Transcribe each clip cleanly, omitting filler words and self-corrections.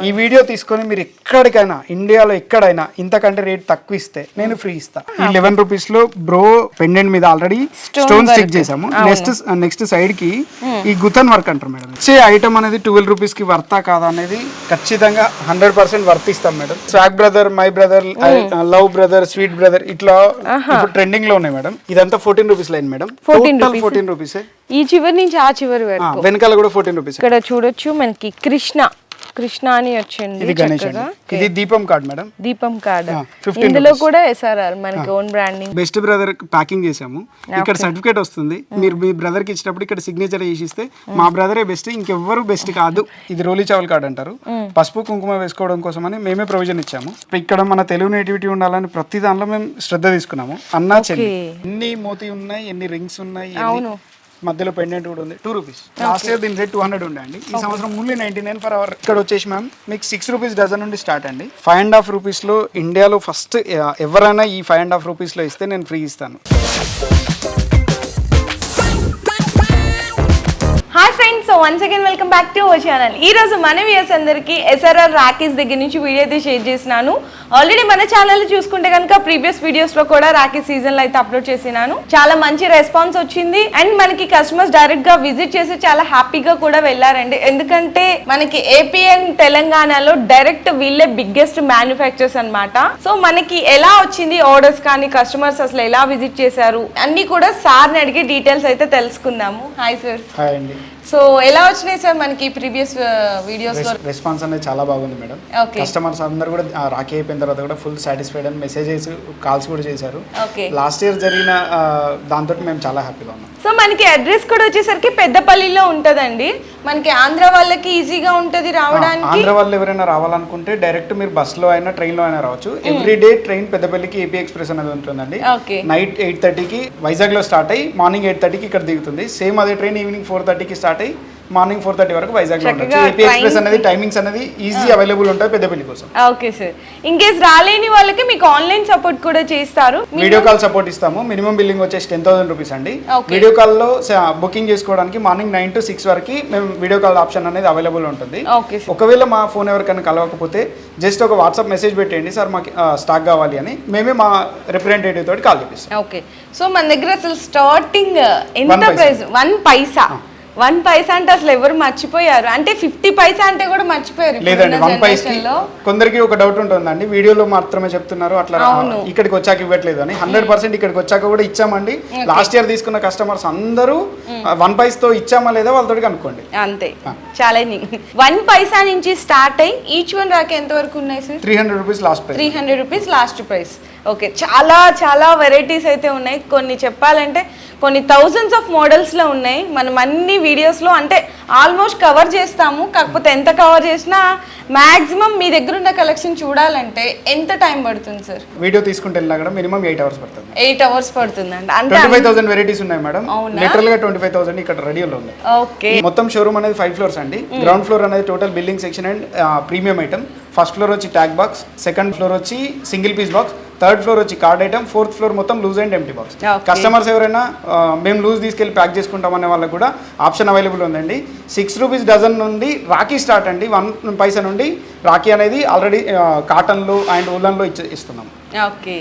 ఈ వీడియో తీసుకొని మీరు ఎక్కడికైనా ఇండియాలో ఎక్కడైనా ఇంతకంటే రేట్ తక్కువ ఇస్తే నేను ఫ్రీ ఇస్తా. ఈ 11 రూపీస్ లో బ్రో పెండెంట్ మీద ఆల్రెడీ స్టోన్ స్టిక్ చేసాము. నెక్స్ట్ సైడ్ కి ఈ గుతన్ వర్క్ అంటారు మేడం. వచ్చే ఐటమ్ అనేది 12 రూపీస్ కి వర్తా కాదా అనేది ఖచ్చితంగా 100% వర్తిస్తాం madam. Swag brother, my brother, love brother, sweet brother ఇట్లా ఇప్పుడు ట్రెండింగ్ లో ఉన్నాయి మేడం. ఇదంతా 14 rupees line madam. Total 14 rupees. ఈ చివరి నుంచి ఆ చివరి వరకు వెనకాల కూడా 14 రూపీస్. ఇక్కడ చూడొచ్చు మనకి కృష్ణ అని వచ్చింది. ఇది గణేష్, ఇది దీపం కార్డ్ మేడం. దీపం కార్డ్ ఇందులో కూడా SRR మనకి own branding. Best brother packing చేసాము. ఇక్కడ సర్టిఫికేట్ వస్తుంది. మీరు మీ బ్రదర్ కి ఇచ్చినప్పుడు ఇక్కడ సిగ్నేచర్ చేసిస్తే మా బ్రదరే బెస్ట్, ఇంకెవ్వరు బెస్ట్ కాదు. ఇది రోలీ చావల్ కార్డ్ అంటారు. పసుపు కుంకుమ వేసుకోవడం కోసం అని మేమే ప్రొవిజన్ ఇచ్చాము. ఇక్కడ మన తెలుగు నేటివిటీ ఉండాలని ప్రతి దానిలో మేము శ్రద్ధ తీసుకున్నాము. అన్నా చెల్లి ఎన్ని మోతీ ఉన్నాయి, ఎన్ని రింగ్స్ ఉన్నాయి, మధ్యలో పెండెంట్ కూడా ఉంది. 2 రూపీస్. లాస్ట్ ఇయర్ దీని రేట్ 200 ఉండే అండి. ఈ సంవత్సరం ఓన్లీ 99 ఫర్ అవర్. ఇక్కడ వచ్చేసి మ్యామ్ మీకు 6 రూపీస్ డజన్ నుండి స్టార్ట్ అండి. 5.5 రూపీస్ లో ఇండియాలో ఫస్ట్ ఎవరైనా ఈ 5.5 రూపీస్ లో ఇస్తే నేను ఫ్రీ ఇస్తాను. Hi friends, so once again welcome back to our channel. ఈ రోజు మన వ్యూయర్స్ అందరికి SRR రాఖీస్ దగ్గర నుంచి వీడియో అయితే షేర్ చేసినాను. ఆల్రెడీ మన ఛానల్ చూసుకుంటే కనుక ప్రీవియస్ వీడియోస్ లో కూడా రాఖీ సీజన్ లో అయితే అప్లోడ్ చేసినాను. చాలా మంచి రెస్పాన్స్ వచ్చింది అండ్ మనకి కస్టమర్స్ డైరెక్ట్ గా విజిట్ చేసి చాలా హ్యాపీగా కూడా వెళ్ళారండి. ఎందుకంటే మనకి ఏపీ అండ్ తెలంగాణలో డైరెక్ట్ వీళ్ళే బిగ్గెస్ట్ మ్యానుఫ్యాక్చర్స్ అన్నమాట. సో మనకి ఎలా వచ్చింది ఆర్డర్స్ కానీ కస్టమర్స్ అసలు ఎలా విజిట్ చేశారు అన్ని కూడా సార్ని అడిగి డీటెయిల్స్ అయితే తెలుసుకుందాము. Hi sir. హాయ్ అండి. సో ఎలా వచ్చినాయి సార్ మనకి ప్రీవియస్ వీడియోస్ లో? రెస్పాన్స్ అనేది చాలా బాగుంది మేడం. కస్టమర్స్ అందరూ కూడా రాఖీ అయిపోయిన తర్వాత కూడా ఫుల్ సాటిస్ఫైడ్ అని మెసేజెస్, కాల్స్ కూడా చేశారు. లాస్ట్ ఇయర్ జరిగిన దాంతో మేము చాలా హ్యాపీగా ఉన్నాం. సో మనకి అడ్రస్ కూడా వచ్చేసరికి పెద్దపల్లిలో ఉంటదండి. మనకి ఆంధ్ర వాళ్ళకి ఈజీగా ఉంటది రావడానికి. ఆంధ్ర వాళ్ళు ఎవరైనా రావాలనుకుంటే డైరెక్ట్ మీరు బస్ లో అయినా ట్రైన్ లో అయినా రావచ్చు. ఎవ్రీ డే ట్రైన్ పెద్దపల్లికి ఏపీ ఎక్స్ప్రెస్ అనేది ఉంటుందండి. నైట్ 8:30కి వైజాగ్ లో స్టార్ట్ అయ్యి మార్నింగ్ 8:30కి ఇక్కడ దిగుతుంది. సేమ్ అదే ట్రైన్ ఈవినింగ్ 4:30కి స్టార్ట్ అయ్యి మార్నింగ్ 4:30 వరకు వైజాగ్ లో ఉంటుంది. ఏపీ ఎక్స్ప్రెస్ అనేది టైమింగ్స్ అనేది ఈజీ అవైలబుల్ ఉంటాయి పెద్దపల్లి కోసం. Okay sir. ఇన్ కేస్ రాలేని వాళ్ళకి మీకు ఆన్లైన్ సపోర్ట్ కూడా చేస్తారు. వీడియో కాల్ సపోర్ట్ ఇస్తాము. మినిమం బిల్లింగ్ వచ్చేసి 10,000 రూపీస్ అండి. వీడియో కాల్ లో బుకింగ్ చేసుకోవడానికి మార్నింగ్ 9 to 6 వరకు మేము వీడియో కాల్ ఆప్షన్ అనేది అవైలబుల్ ఉంటుంది. ఒకవేళ మా ఫోన్ ఎవరికైనా కలవకపోతే జస్ట్ ఒక వాట్సాప్ మెసేజ్ పెట్టేయండి, సార్ మాకు స్టాక్ కావాలి అని. మేమే మా రిప్రజెంటేటివ్ తోటి కాల్ చేపిస్తాం. ఓకే. సో మన దగ్గర అసలు స్టార్టింగ్ ఎంత ప్రైస్? 1 పైసా. 1 పైసా అంటే అసలు ఎవరు మర్చిపోయారు, అంటే 50 పైసా అంటే కూడా మర్చిపోయారు. లేదండి, 1 పైసా కొందరికి ఒక డౌట్ ఉంటుందండి, వీడియోలో మాత్రమే చెప్తున్నారు అట్లా ఇక్కడికి వచ్చాక ఇవ్వట్లేదు అని. 100% ఇక్కడికి వచ్చాక కూడా ఇచ్చామండి. లాస్ట్ ఇయర్ తీసుకున్న కస్టమర్స్ అందరూ 1 పైసాతో ఇచ్చామా లేదా వాళ్ళతో కనుక్కోండి. అంతే, ఛాలెంజింగ్. 1 పైసా నుంచి స్టార్ట్ అయ్యి ఈచ్ వన్ రాక ఎంత వరకు ఉన్నాయి sir? 300 rupees last price. 300 rupees last price. Okay, చాలా చాలా వెరైటీస్ అయితే ఉన్నాయి. కొన్ని చెప్పాలంటే కొన్ని థౌజండ్స్ ఆఫ్ మోడల్స్లో ఉన్నాయి. మనం అన్ని వీడియోస్లో అంటే ఆల్మోస్ట్ కవర్ చేస్తాము. కాకపోతే ఎంత కవర్ చేసినా మ్యాక్సిమం మీ దగ్గర ఉన్న కలెక్షన్ చూడాలంటే ఎంత టైం పడుతుంది సార్? వీడియో తీసుకుంటే వెళ్ళినా కూడా మినిమం 8 hours పడుతుంది. 8 hours పడుతుందండి. అంటే 25,000 వెరైటీస్ ఉన్నాయి మేడం. లిటరల్ గా 25,000 ఇక్కడ రెడీలో ఉంది. ఓకే. మొత్తం షోరూమ్ అనేది 5 floors అండి. గ్రౌండ్ ఫ్లోర్ అనేది total building section and premium item. First floor వచ్చి ట్యాగ్ బాక్స్, సెకండ్ ఫ్లోర్ వచ్చి single piece box, third floor వచ్చి కార్డ్ ఐటమ్, ఫోర్త్ ఫ్లోర్ మొత్తం loose and empty box. Customers ఎవరైనా మేము లూజ్ తీసుకెళ్ళి ప్యాక్ చేసుకుంటాం అనే వాళ్ళకి కూడా ఆప్షన్ అవైలబుల్ ఉందండి. 6 రూపీస్ డజన్ నుండి రాఖీ స్టార్ట్ అండి. 1 పైసా నుండి రాఖీ అనేది ఆల్రెడీ కాటన్లో అండ్ ఊలన్లో ఇస్తున్నాం. ఓకే.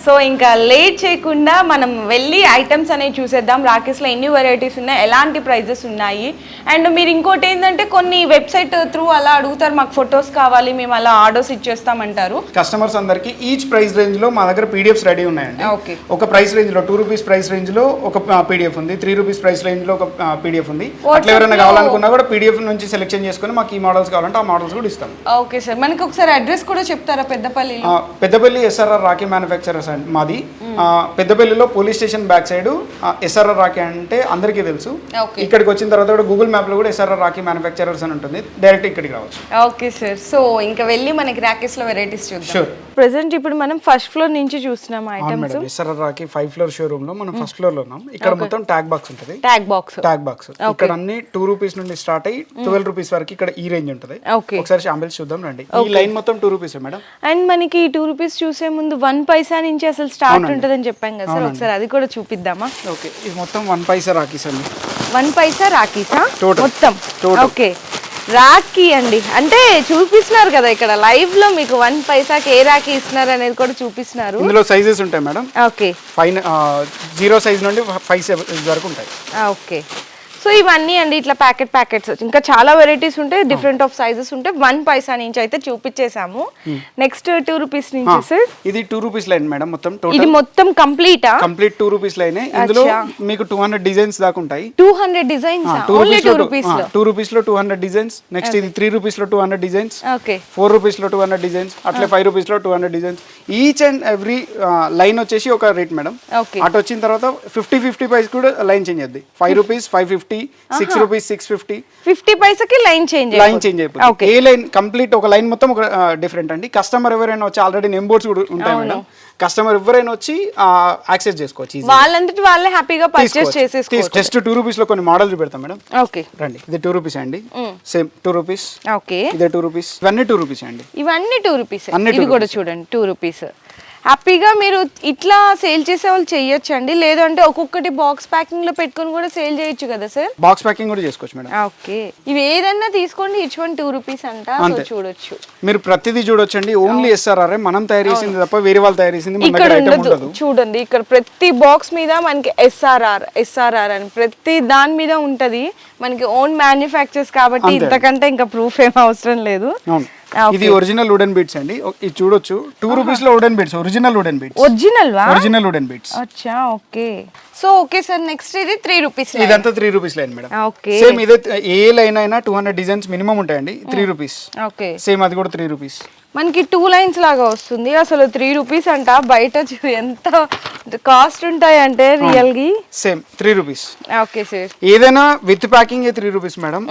సో ఇంకా లేట్ చేయకుండా మనం వెళ్ళి ఐటమ్స్ అనేవి చూసేద్దాం. రాఖీస్లో ఎన్ని వెరైటీస్ ఉన్నాయి, ఎలాంటి ప్రైజెస్ ఉన్నాయి. అండ్ మీరు ఇంకోటి ఏంటంటే కొన్ని వెబ్సైట్ త్రూ అలా అడుగుతారు, మాకు ఫొటోస్ కావాలి, మేము అలా ఆర్డర్స్ ఇచ్చేస్తామంటారు. కస్టమర్స్ అందరికి ఈచ్ ప్రైస్ రేంజ్ లో మా దగ్గర పీడిఎఫ్స్ రెడీ ఉన్నాయండి. ఓకే. ఒక ప్రైస్ రేంజ్ లో 2 రూపీస్ ప్రైస్ రేంజ్ లో ఒక పీడిఎఫ్ ఉంది, 3 రూపీస్ ప్రైస్ రేంజ్ లో ఒక పీడిఎఫ్ ఉంది. అట్లా ఎవరైనా కావాలనుకున్నా కూడా పీడిఎఫ్ నుంచి సెలెక్షన్ చేసుకుని మాకు ఈ మోడల్స్ కావాలంటే ఆ మోడల్స్ కూడా ఇస్తాం. Okay sir. మనకి ఒకసారి అడ్రస్ కూడా చెప్తారా? పెద్దపల్లి SRR రాఖీ మ్యానుఫ్యాక్చరర్స్ మాది. పెద్దపల్లిలో police station back side SRR Rakhi అంటే అందరికీ తెలుసు. ఇక్కడికి వచ్చిన తర్వాత కూడా గూగుల్ మ్యాప్ లో కూడా SRR రాఖీ మ్యానుఫ్యాక్చరర్స్ అని ఉంటుంది, డైరెక్ట్ ఇక్కడికి రావచ్చు. Okay sir. సో ఇంకా వెళ్ళి మనకి రాఖీస్ లో వెరైటీస్ చూద్దాం. షూర్. ప్రెసెంట్ ఇప్పుడు మనం ఫస్ట్ ఫ్లోర్ నుంచి చూస్తున్నాం items. SRR Rakhi 5 floor showroom లో మనం ఫస్ట్ ఫ్లోర్ లో ఉన్నాం. ఇక్కడ మొత్తం ట్యాగ్ బాక్స్ ఉంటుంది. ట్యాగ్ బాక్స్ ఇక్కడ అన్ని 2 రూపీస్ నుండి స్టార్ట్ అయ్యి 12 రూపీస్ వరకు ఇక్కడ ఈ రేంజ్ ఉంటుంది. ఒకసారి శాంపిల్స్ చూద్దాం రండి. ఈ లైన్ మొత్తం 2 రూపీస్ మేడం. అండ్ మనకి 2 రూపీస్ చూసే ముందు 1 పైసా నుంచి అసలు స్టార్ట్ ఉంటుందని చెప్పాం కదా సార్, ఒకసారి అది కూడా చూపిద్దామా? ఓకే. ఇది మొత్తం 1 పైసా రాఖీస్ అండి. 1 పైసా రాఖీసా మొత్తం? ఓకే. రాఖీ అండి, అంటే చూపిస్తున్నారు కదా ఇక్కడ లైవ్ లో మీకు 1 పైసాకి ఏ రాఖీ ఇస్తున్నారు అనేది కూడా చూపిస్తున్నారు. ఇందులో సైజెస్ ఉంటాయి మేడం. ఓకే, 0 సైజ్ నుండి 5 సైజ్ వరకు ఉంటాయి. ఓకే. సో ఇవన్నీ అండి ఇట్లా ప్యాకెట్స్ ఇంకా చాలా వెరైటీస్ ఉంటాయి, డిఫరెంట్ ఆఫ్ సైజెస్ ఉంటాయి. 1 పైసా నుంచి అయితే చూపించేసాము. నెక్స్ట్ 2 రూపీస్ నుంచి సార్. ఇది 2 రూపీస్ లైన్ మేడం. మొత్తం ఇది మొత్తం కంప్లీట్ 2 రూపీస్ లైన్. ఇందులో మీకు 200 డిజైన్స్ దాకా ఉంటాయి. 200 డిజైన్స్, 2 రూపీస్ లో 200 డిజైన్స్. నెక్స్ట్ ఇది 3 రూపీస్ లో 200 డిజైన్స్. ఓకే, 4 రూపీస్ లో 200 డిజైన్స్. అట్లే 5 రూపీస్ లో 200 designs. Each and every line వచ్చేసి ఒక రేట్ మేడం. ఓకే, అటు వచ్చిన తర్వాత 50 పైస్ కూడా లైన్ చేంజ్ అవుద్ది. 5 రూపీస్ 550, 6 రూపీస్ 650. 50 పైసకి లైన్ చేంజ్ అయిపోతుంది. ఏ లైన్ కంప్లీట్ ఒక లైన్ మొత్తం ఒక డిఫరెంట్ అండి. కస్టమర్ ఎవరైనా వచ్చి ఆల్రెడీ నేమ్ బోర్డ్స్ కూడా ఉంటాయి మేడం. కస్టమర్ ఎవరైనా వచ్చి యాక్సెస్ చేసుకోవచ్చు. వాళ్ళంతటి వాళ్ళే హ్యాపీగా పర్చేస్ చేసేసుకోవచ్చు. జస్ట్ 2 రూపీస్ లో కొన్ని మోడల్ చూపెడతాం మేడం. ఓకే, రండి. ఇది 2 రూపీస్ అండి. Same 2 rupees. ఓకే, ఇదే 2 రూపీస్. ఇవన్నీ 2 రూపీస్ అండి. ఇవన్నీ 2 రూపీస్. ఇది కూడా చూడండి 2 రూపీస్. హ్యాపీగా మీరు ఇట్లా సేల్ చేసే వాళ్ళు చేయొచ్చు అండి, లేదంటే ఒక్కొక్కటి బాక్స్ ప్యాకింగ్ లో పెట్టుకుని కూడా సేల్ చేయొచ్చు కదా సార్. బాక్స్ ప్యాకింగ్ కూడా చేసుకోవచ్చు మేడం. ఓకే, ఇవి ఏదన్నా తీసుకోండి, ఈచ్ వన్ 2 రూపీస్ అంట. చూడొచ్చు, మీరు ప్రతిదీ చూడొచ్చండి. ఓన్లీ SRR మనం తయారు చేసింది తప్ప వేరే వాళ్ళు తయారు చేసింది ఇక్కడ ఉండదు. చూడండి ఇక్కడ ప్రతి బాక్స్ మీద మనకి SRR అని ప్రతి దాని మీద ఉంటది. మనకి ఓన్ మ్యానుఫ్యాక్చర్స్ కాబట్టి ఇంతకంటే ఇంకా ప్రూఫ్ ఏం అవసరం లేదు. ఇది ఒరిజినల్ వుడెన్ బీట్స్ అండి. ఇది చూడొచ్చు. 2 రూపీస్ లో wooden beads. Original wooden beads. Original wooden beads. అచ్చా, okay. So okay sir, next ఇది 3 రూపీస్. ఇదంతా 3 rupees line madam. Okay, same ఇదే ఏ లైన్ అయినా 200 డిజైన్స్ మినిమం ఉంటాయండి. 3 రూపీస్. ఓకే, సేమ్ అది కూడా 3 రూపీస్. మనకి 2 లైన్స్ లాగా వస్తుంది. అసలు 3 రూపీస్ అంట. బయట ఎంత కాస్ట్ ఉంటాయి అంటే రియల్ గా. Same 3 rupees. ఓకే సార్, ఏదైనా with packing 3 rupees madam.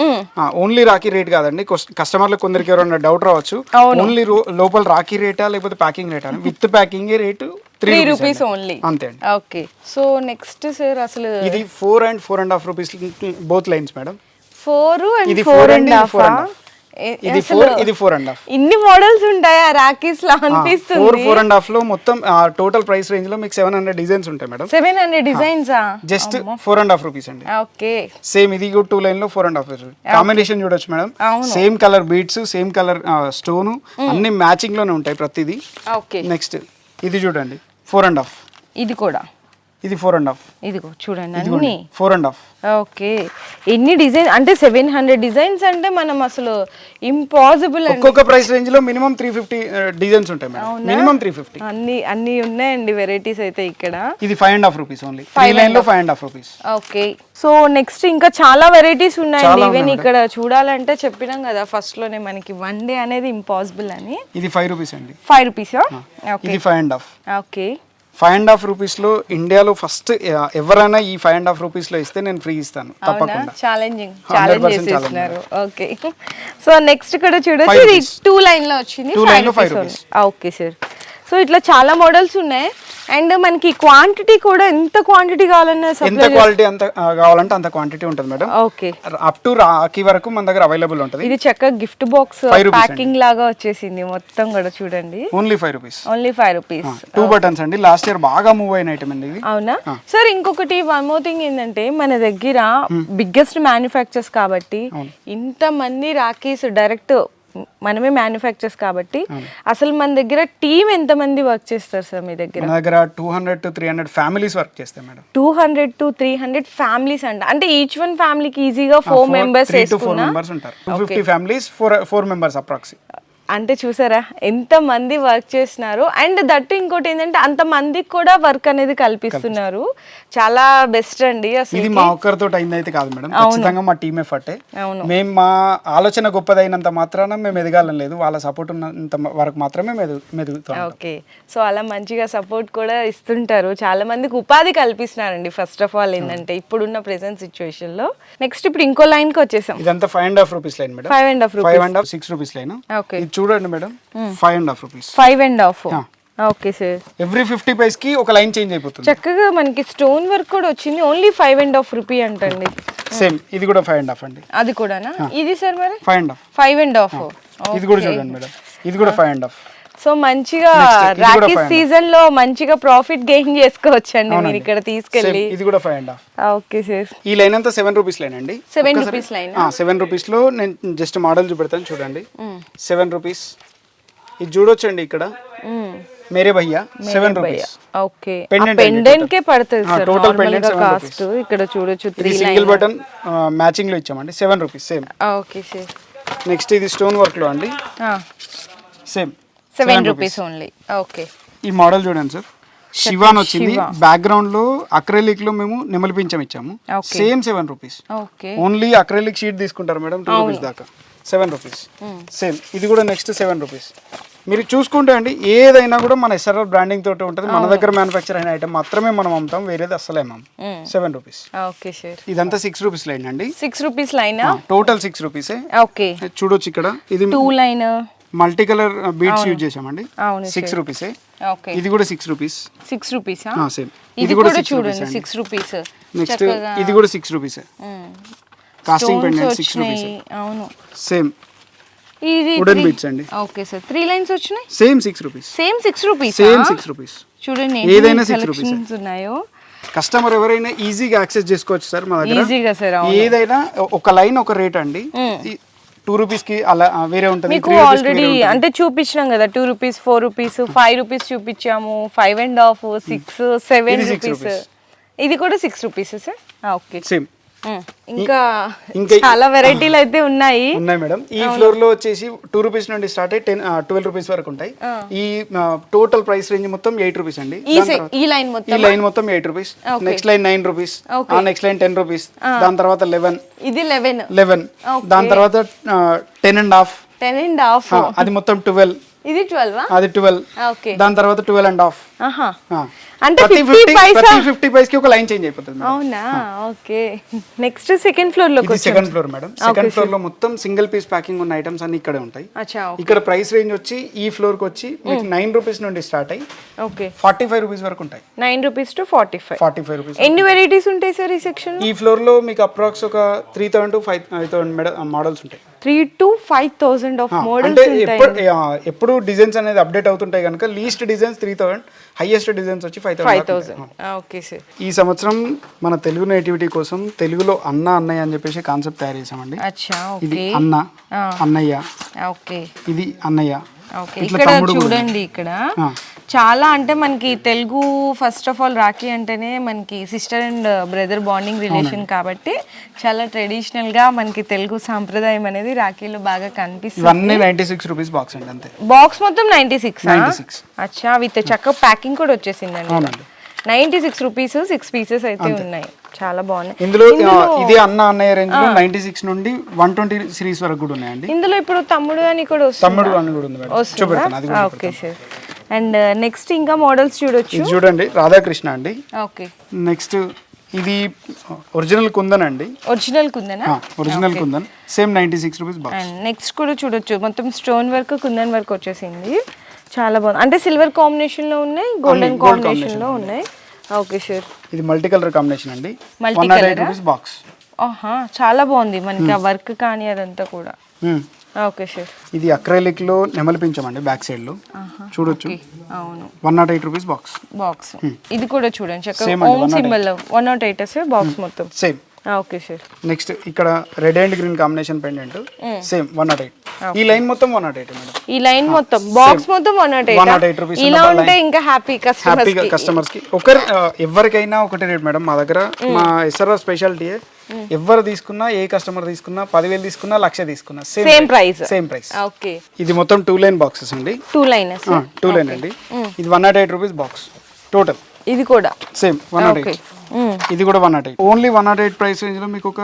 Only Rakhi rate కాదండి. కస్టమర్లకు కొందరికి ఎవరైనా డౌట్ రావచ్చు, ఓన్లీ లోపల రాఖీ రేటా లేకపోతే ప్యాకింగ్ రేటా. With packing rate 3 rupees only. అంతే అండి. ఓకే, సో నెక్స్ట్ సార్ అసలు ఇది 4 and 4.5 rupees both lines madam. 4 and 4.5. ఇది 4, ఇది 4.5. ఇన్ని మోడల్స్ ఉంటాయా రాఖీస్ లో అనిపిస్తుంది. 4, 4.5 లో మొత్తం టోటల్ ప్రైస్ రేంజ్ లో మీకు 700 డిజైన్స్ ఉంటాయి మేడం. 700 డిజైన్స్ జస్ట్ 4.5 రూపీస్ అండి. ఓకే, సేమ్ ఇది కూడా 2 లైన్ లో 4.5 రూపీస్. కాంబినేషన్ చూడొచ్చు madam. Same colour beads, same colour stone అన్ని మ్యాచింగ్ లోనే ఉంటాయి ప్రతిదీ. ఓకే, నెక్స్ట్ ఇది చూడండి 4.5. ఇది కూడా ఇది 4.5. ఇదిగో చూడండి అన్ని 4.5. ఓకే, ఎన్ని డిజైన్ అంటే 700 డిజైన్స్ అంటే మనం అసలు ఇంపాసిబుల్. ఒక్కొక్క ప్రైస్ రేంజ్ లో మినిమం 350 డిజైన్స్ ఉంటాయి మేడం. మినిమం 350. అన్ని ఉన్నాయండి వెరైటీస్ అయితే ఇక్కడ. ఇది 5.5 రూపీస్ ఓన్లీ. 3 లైన్ లో 5.5 రూపీస్. ఓకే, సో నెక్స్ట్ ఇంకా చాలా వెరైటీస్ ఉన్నాయండి. ఈవెన్ ఇక్కడ చూడాలంటే చెప్పినాం కదా ఫస్ట్ లోనే మనకి 1 డే అనేది ఇంపాసిబుల్ అని. ఇది 5 రూపీస్ అండి. 5 రూపీసా? ఇది 5.5. ఓకే, 5.5 రూపీస్ లో ఇండియాలో ఫస్ట్ ఎవరైనా ఈ 5.5 రూపీస్ లో ఇస్తే నేను ఫ్రీ ఇస్తాను తప్పకుండా. ఛాలెంజ్ చేస్తున్నారు. ఓకే, సో నెక్స్ట్ కూడా చూడొచ్చు. ఇది 2 లైన్ లో వచ్చింది. 5 రూపీస్. ఓకే సార్, సో ఇట్లా చాలా మోడల్స్ ఉన్నాయి. అండ్ మనకి క్వాంటిటీ కూడా ఎంత క్వాంటిటీ కావాలన్నా ఎంత క్వాలిటీ అంత కావాలంటే అంత క్వాంటిటీ ఉంటుంది madam. Okay, up to Rakhi వరకు మన దగ్గర అవైలబుల్ ఉంటుంది. ఇది చక్కగా గిఫ్ట్ బాక్స్ ప్యాకింగ్ లాగా వచ్చేసింది మొత్తం కూడా చూడండి. Only 5 rupees. Only 5 rupees. 2 buttons అండి. లాస్ట్ ఇయర్ బాగా మూవ్ అయిన ఐటమ్ అండి ఇది. అవునా సార్? ఇంకొకటి వన్ మోర్ థింగ్ ఏంటంటే మన దగ్గర బిగ్గెస్ట్ మ్యానుఫ్యాక్చర్స్ కాబట్టి ఇంత మంది రాఖీస్ డైరెక్ట్ మనమే మ్యానుఫ్యాక్చర్స్ కాబట్టి అసలు మన దగ్గర టీమ్ ఎంత మంది వర్క్ చేస్తారు సార్ మీ దగ్గర? మన దగ్గర 200 to 300 ఫ్యామిలీస్ వర్క్ చేస్తాయి మేడం. 200 to 300 ఫ్యామిలీస్ అంటే ఈచ్ వన్ ఫ్యామిలీకి ఈజీగా 4 మెంబర్స్ 3 to 4 మెంబర్స్ ఉంటారు. 250 ఫ్యామిలీస్ 4 మెంబర్స్ అప్రాక్సి. అంటే చూసారా ఎంత మంది వర్క్ చేస్తున్నారు. అండ్ దట్టు ఇంకోటి ఏంటంటే అంత మందికి కూడా వర్క్ అనేది కల్పిస్తున్నారు. చాలా బెస్ట్ అండి. అసలు ఇది మా ఒక్కరితో అయిందైతే కాదు మేడం, ఖచ్చితంగా మా టీమ్ ఎఫర్టే. మేము మా ఆలోచన గొప్పదైనంత మాత్రాన మేము ఎదగాలని లేదు, వాళ్ళ సపోర్ట్ ఉన్నంత వరకు మాత్రమే మెదుగుతాం. ఓకే, సో అలా మంచిగా సపోర్ట్ కూడా ఇస్తుంటారు. చాలా మందికి ఉపాధి కల్పిస్తున్నారండి. ఫస్ట్ ఆఫ్ ఆల్ ఏంటంటే ఇప్పుడున్న ప్రెసెంట్ సిచ్యువేషన్ లో. నెక్స్ట్ ఇప్పుడు ఇంకో లైన్ కి వచ్చేసాం. ఇదంతా 5.5 rupees line madam. 5.5 6 rupees line. Okay, చూడండి madam 5.5 rupees. 5.5. Okay sir, every 50 paise కి ఒక లైన్ చేంజ్ అయిపోతుంది. చక్కగా మనకి స్టోన్ వర్క్ కూడా వచ్చింది. ఓన్లీ 5.5 రూపీ అంటండి. సేమ్ ఇది కూడా 5.5 అండి. అది కూడానా? ఇది సార్ మరి 5.5. 5.5. ఇది కూడా చూడండి మేడం, ఇది కూడా 5.5. సో మంచిగా Next, ఇది కూడా రాఖీ 5.5. సీజన్ లో మంచిగా ప్రాఫిట్ గెయిన్ చేసుకోవచ్చు అండి మీరు అవునండి. ఇక్కడ తీసుకెళ్ళి. ఇది కూడా 5.5. Okay sir. ఈ లైన్ అంతా 7 రూపీస్ లైన్ అండి. 7 రూపీస్ లైన్. 7 రూపీస్ లో నేను జస్ట్ మోడల్ చూపెడతాను చూడండి. 7 రూపీస్ ఇది చూడొచ్చండి ఇక్కడ మేరే భయ్యా 7 రూపీస్. ఓకే Pendant పెండెంట్ కే పడుతుంది సార్ టోటల్ నార్మల్ పెండెంట్ గా 7 కాస్ట్. ఇక్కడ చూడొచ్చు ఇది సింగిల్ బటన్ మ్యాచింగ్ లో ఇచ్చామండి 7 rupees same. Okay sir. Next ఇది స్టోన్ వర్క్ లో అండి సేమ్ 7 రూపీస్ ఓన్లీ. ఓకే ఈ మోడల్ చూడండి సార్ శివాన్ వచ్చింది బ్యాక్గ్రౌండ్ లో అక్రెలిక్ లో మేము నెమలి పింఛం ఇచ్చాము same 7 rupees. Okay only acrylic sheet తీసుకుంటారు మేడం 2 రూపీస్ దాకా 7 రూపీస్ సేమ్. ఇది కూడా నెక్స్ట్ 7 రూపీస్. మీరు చూసుకుంటే అండి ఏదైనా కూడా మన ఎస్ఆర్ఆర్ బ్రాండింగ్ తోటి ఉంటుంది. మన దగ్గర మ్యానుఫ్యాక్చర్ అయిన ఐటమ్ మాత్రమే మనం అమ్ముతాం, వేరేది అస్సలే అమ్మాం. 7 రూపీస్. Okay sir. ఇదంతా 6 రూపీస్ లైన్ అండి. 6 రూపీస్ లైన్. టోటల్ 6 రూపీసే. ఓకే చూడొచ్చు ఇక్కడ ఇది 2 line multi colour beads use చేసామండి. అవును 6 రూపీసే. ఓకే ఇది కూడా 6 రూపీస్. 6 రూపీస్. సేమ్ ఇది కూడా చూడండి 6 రూపీస్. నెక్స్ట్ ఇది కూడా 6 రూపీసే. Casting pendant 6 rupees. అవును సేమ్ ఇది వుడెన్ బీడ్స్ అండి. ఓకే సార్ 3 లైన్స్ వచ్చినాయి. Same 6 rupees. Same 6 rupees. Same 6 rupees. చూడండి ఏదైనా 6 రూపీస్ ఉన్నాయో. కస్టమర్ ఎవరైనా ఈజీగా యాక్సెస్ చేసుకోవచ్చు సార్ మా దగ్గర. ఈజీగా సార్. ఏదైనా ఒక లైన్ ఒక రేట్ అండి. 2 రూపీస్ కి అలా వేరే ఉంటుంది. మీకు ఆల్రెడీ అంటే చూపించినాం కదా 2 రూపీస్ 4 రూపీస్ 5 రూపీస్ చూపించాము. 5.5 6 7 రూపీస్. ఇది కూడా 6 రూపీస్ సార్. Okay same. ఇంకా చాలా వెరైటీలు అయితే ఉన్నాయి మేడం. ఈ ఫ్లోర్ లో వచ్చేసి 2 రూపీస్ నుండి స్టార్ట్ అయ్యి 12 రూపీస్ వరకు ఉంటాయి. ఈ టోటల్ ప్రైస్ రేంజ్ మొత్తం 8 రూపీస్ అండి. ఈ లైన్ మొత్తం 8 rupees. Next line 9 rupees. Next line 10 rupees. దాని తర్వాత 11. ఇది 11. దాని తర్వాత 10.5. 10.5. అది మొత్తం 12. ఇది 12. అది 12. ఓకే. దాని తర్వాత 12.5. అంటే 50 పైస్ కి ఒక లైన్ చేంజ్ అయిపోతుంది. అవునా. ఓకే. నెక్స్ట్ సెకండ్ ఫ్లోర్ లో second floor madam. Second floor లో మొత్తం సింగిల్ పీస్ ప్యాకింగ్ ఉన్న ఐటమ్స్ అన్ని ఇక్కడే ఉంటాయి. ఇక్కడ ప్రైస్ రేంజ్ వచ్చి ఈ ఫ్లోర్ కి వచ్చి మీకు 9 రూపీస్ నుండి స్టార్ట్ అయ్యి 45 రూపీస్ వరకు ఉంటాయి. 9 రూపీస్ టు 45 రూపీస్. ఎన్ని వెరైటీస్ ఉంటాయి సార్ ఈ సెక్షన్? ఈ ఫ్లోర్ లో మీకు అప్రాక్స్ ఒక 3000 to 5000 మోడల్స్ ఉంటాయి. 3,000 to 5,000 ఆఫ్ మోడల్స్ ఉంటాయి. ఎప్పుడు డిజైన్స్ అనేది అప్డేట్ అవుతుంటాయి కనుక లీస్ట్ డిజైన్స్ 3000, హైయెస్ట్ డిజైన్స్ వచ్చి 5000. Okay sir. ఈ సంవత్సరం మన తెలుగు నేటివిటీ కోసం తెలుగులో అన్న అన్నయ్య అని చెప్పేసి కాన్సెప్ట్ తయారు చేసామండి. ఇది అన్న అన్నయ్య. ఓకే. ఇది అన్నయ్య. ఓకే. ఇక్కడ చూడండి ఇక్కడ చాలా అంటే మనకి Telugu first of all Rakhi అంటేనే మనకి sister and brother bonding relation కాబట్టి చాలా ట్రెడిషనల్ గా మనకి తెలుగు సాంప్రదాయం అనేది రాఖీలో బాగా కనిపిస్తుంది. ఇవన్నీ 96 రూపీస్ బాక్స్ అండి అంతే. బాక్స్ మొత్తం 96. అచ్చా విత్ చక్క ప్యాకింగ్ కూడా వచ్చేసిందండి. 96 రూపీస్ 6 పీసెస్ అయితే ఉన్నాయి. చాలా బాగున్నాయి. ఇందులో ఇది అన్న అన్నయ్య రేంజ్ లో 96 నుండి 120 సిరీస్ వరకు కూడా ఉన్నాయండి. ఇందులో ఇప్పుడు తమ్ముడు అని కూడా వస్తుంది. తమ్ముడు అని కూడా ఉంది మేడం. చూపెడతాను అది కూడా. Okay sir. అండ్ నెక్స్ట్ ఇంకా మోడల్స్ చూడొచ్చు. ఇది చూడండి రాధాకృష్ణ అండి. ఓకే. నెక్స్ట్ ఇది ఒరిజినల్ కుందన్ అండి. Original kundan same 96 rupees box. And next కూడా చూడొచ్చు మొత్తం స్టోన్ వర్క్ కుందన్ వర్క్ వచ్చేసింది. చాలా బాగుంది. అంటే సిల్వర్ కాంబినేషన్ లో ఉన్నాయి, గోల్డెన్ కాంబినేషన్ లో ఉన్నాయి. Okay sir. ఇది మల్టీ కలర్ కాంబినేషన్ అండి. 108 రూపీస్ బాక్స్. చాలా బాగుంది మనకి ఆ వర్క్ కానీ అదంతా కూడా. Okay sir. ఇది అక్రైలిక్ లో నెమలి పించమండి బ్యాక్ సైడ్ లో చూడొచ్చు. అవును. 108 రూపీస్ బాక్స్. ఇది కూడా చూడండి చక్కగా ఓం సింబల్ 108 సార్ బాక్స్ మొత్తం సేమ్. Okay sir. నెక్స్ట్ ఇక్కడ red and green combination pendant same 108. ఈ లైన్ మొత్తం 108 మేడం. ఈ లైన్ మొత్తం బాక్స్ మొత్తం 108 రూపీస్. ఇలా ఉంటే ఇంకా హ్యాపీ కస్టమర్స్ కి ఎవరికైనా ఒకటే రేట్ మేడం. మా దగ్గర మా ఎస్ఆర్ఆర్ స్పెషాలిటీ ఎవరు తీసుకున్నా ఏ కస్టమర్ తీసుకున్నా 10,000 తీసుకున్నా 1,00,000 తీసుకున్నా సేమ్ ప్రైస్. ఓకే. ఇది మొత్తం 2 లైన్ బాక్సెస్ అండి. 2 లైన్ అండి. ఇది 108 రూపీస్ బాక్స్ టోటల్. ఇది కూడా సేమ్ 108. ఇది కూడా 108. ఓన్లీ 108 ప్రైస్ రేంజ్ లో మీకు ఒక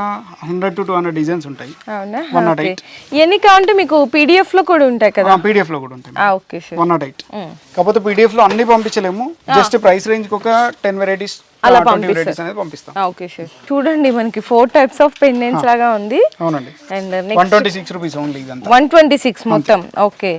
100 to 200 డిజైన్స్ ఉంటాయి. 108. ఇవన్నీ కావాలంటే మీకు పీడిఎఫ్ లో కూడా ఉంటాయి కదా? పీడిఎఫ్ లో కూడా ఉంటాయి. Okay sir. 108. కాకపోతే పీడిఎఫ్ లో అన్ని పంపించలేము. జస్ట్ ప్రైస్ రేంజ్ కి ఒక 10 వెరైటీస్ అలా పంపిస్తాం. Okay sir. చూడండి మనకి 4 టైప్స్ ఆఫ్ పెండెంట్స్ లాగా ఉంది. అవునండి. అండ్ 126 రూపీస్ ఓన్లీ ఇదంతా. 126 మొత్తం. ఓకే.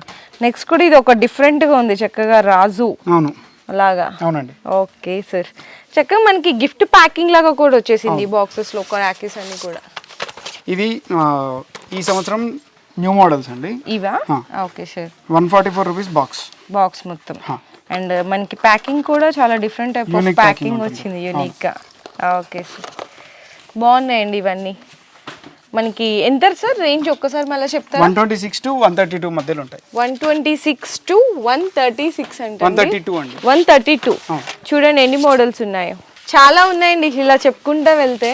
నెక్స్ట్ కూడా ఇది ఒక డిఫరెంట్ గా ఉంది చక్కగా రాజు. అవును అలాగా. అవునండి. Okay sir. చక్కగా మనకి గిఫ్ట్ ప్యాకింగ్ లాగా కూడా వచ్చేసింది బాక్సెస్ లో రాఖీస్ అన్ని కూడా. ఇది ఈ సంవత్సరం న్యూ మోడల్స్ అండి. ఇవా? Okay sir. 144 రూపీస్ బాక్స్ మొత్తం. అండ్ మనకి ప్యాకింగ్ కూడా చాలా డిఫరెంట్ టైప్ ఆఫ్ ప్యాకింగ్ వచ్చింది, యూనిక్ గా. ఓకే సార్, బాగున్నాయండి ఇవన్నీ. మనకి ఎంత సార్ రేంజ్ ఒక్కసారి మళ్ళీ చెప్తారా? 126 to 132 మధ్యలో ఉంటాయి. 126 to 136 అంటే 132 అండి. 132. చూడండి ఎన్ని మోడల్స్ ఉన్నాయో, చాలా ఉన్నాయండి. ఇలా చెప్పుకుంటా వెళ్తే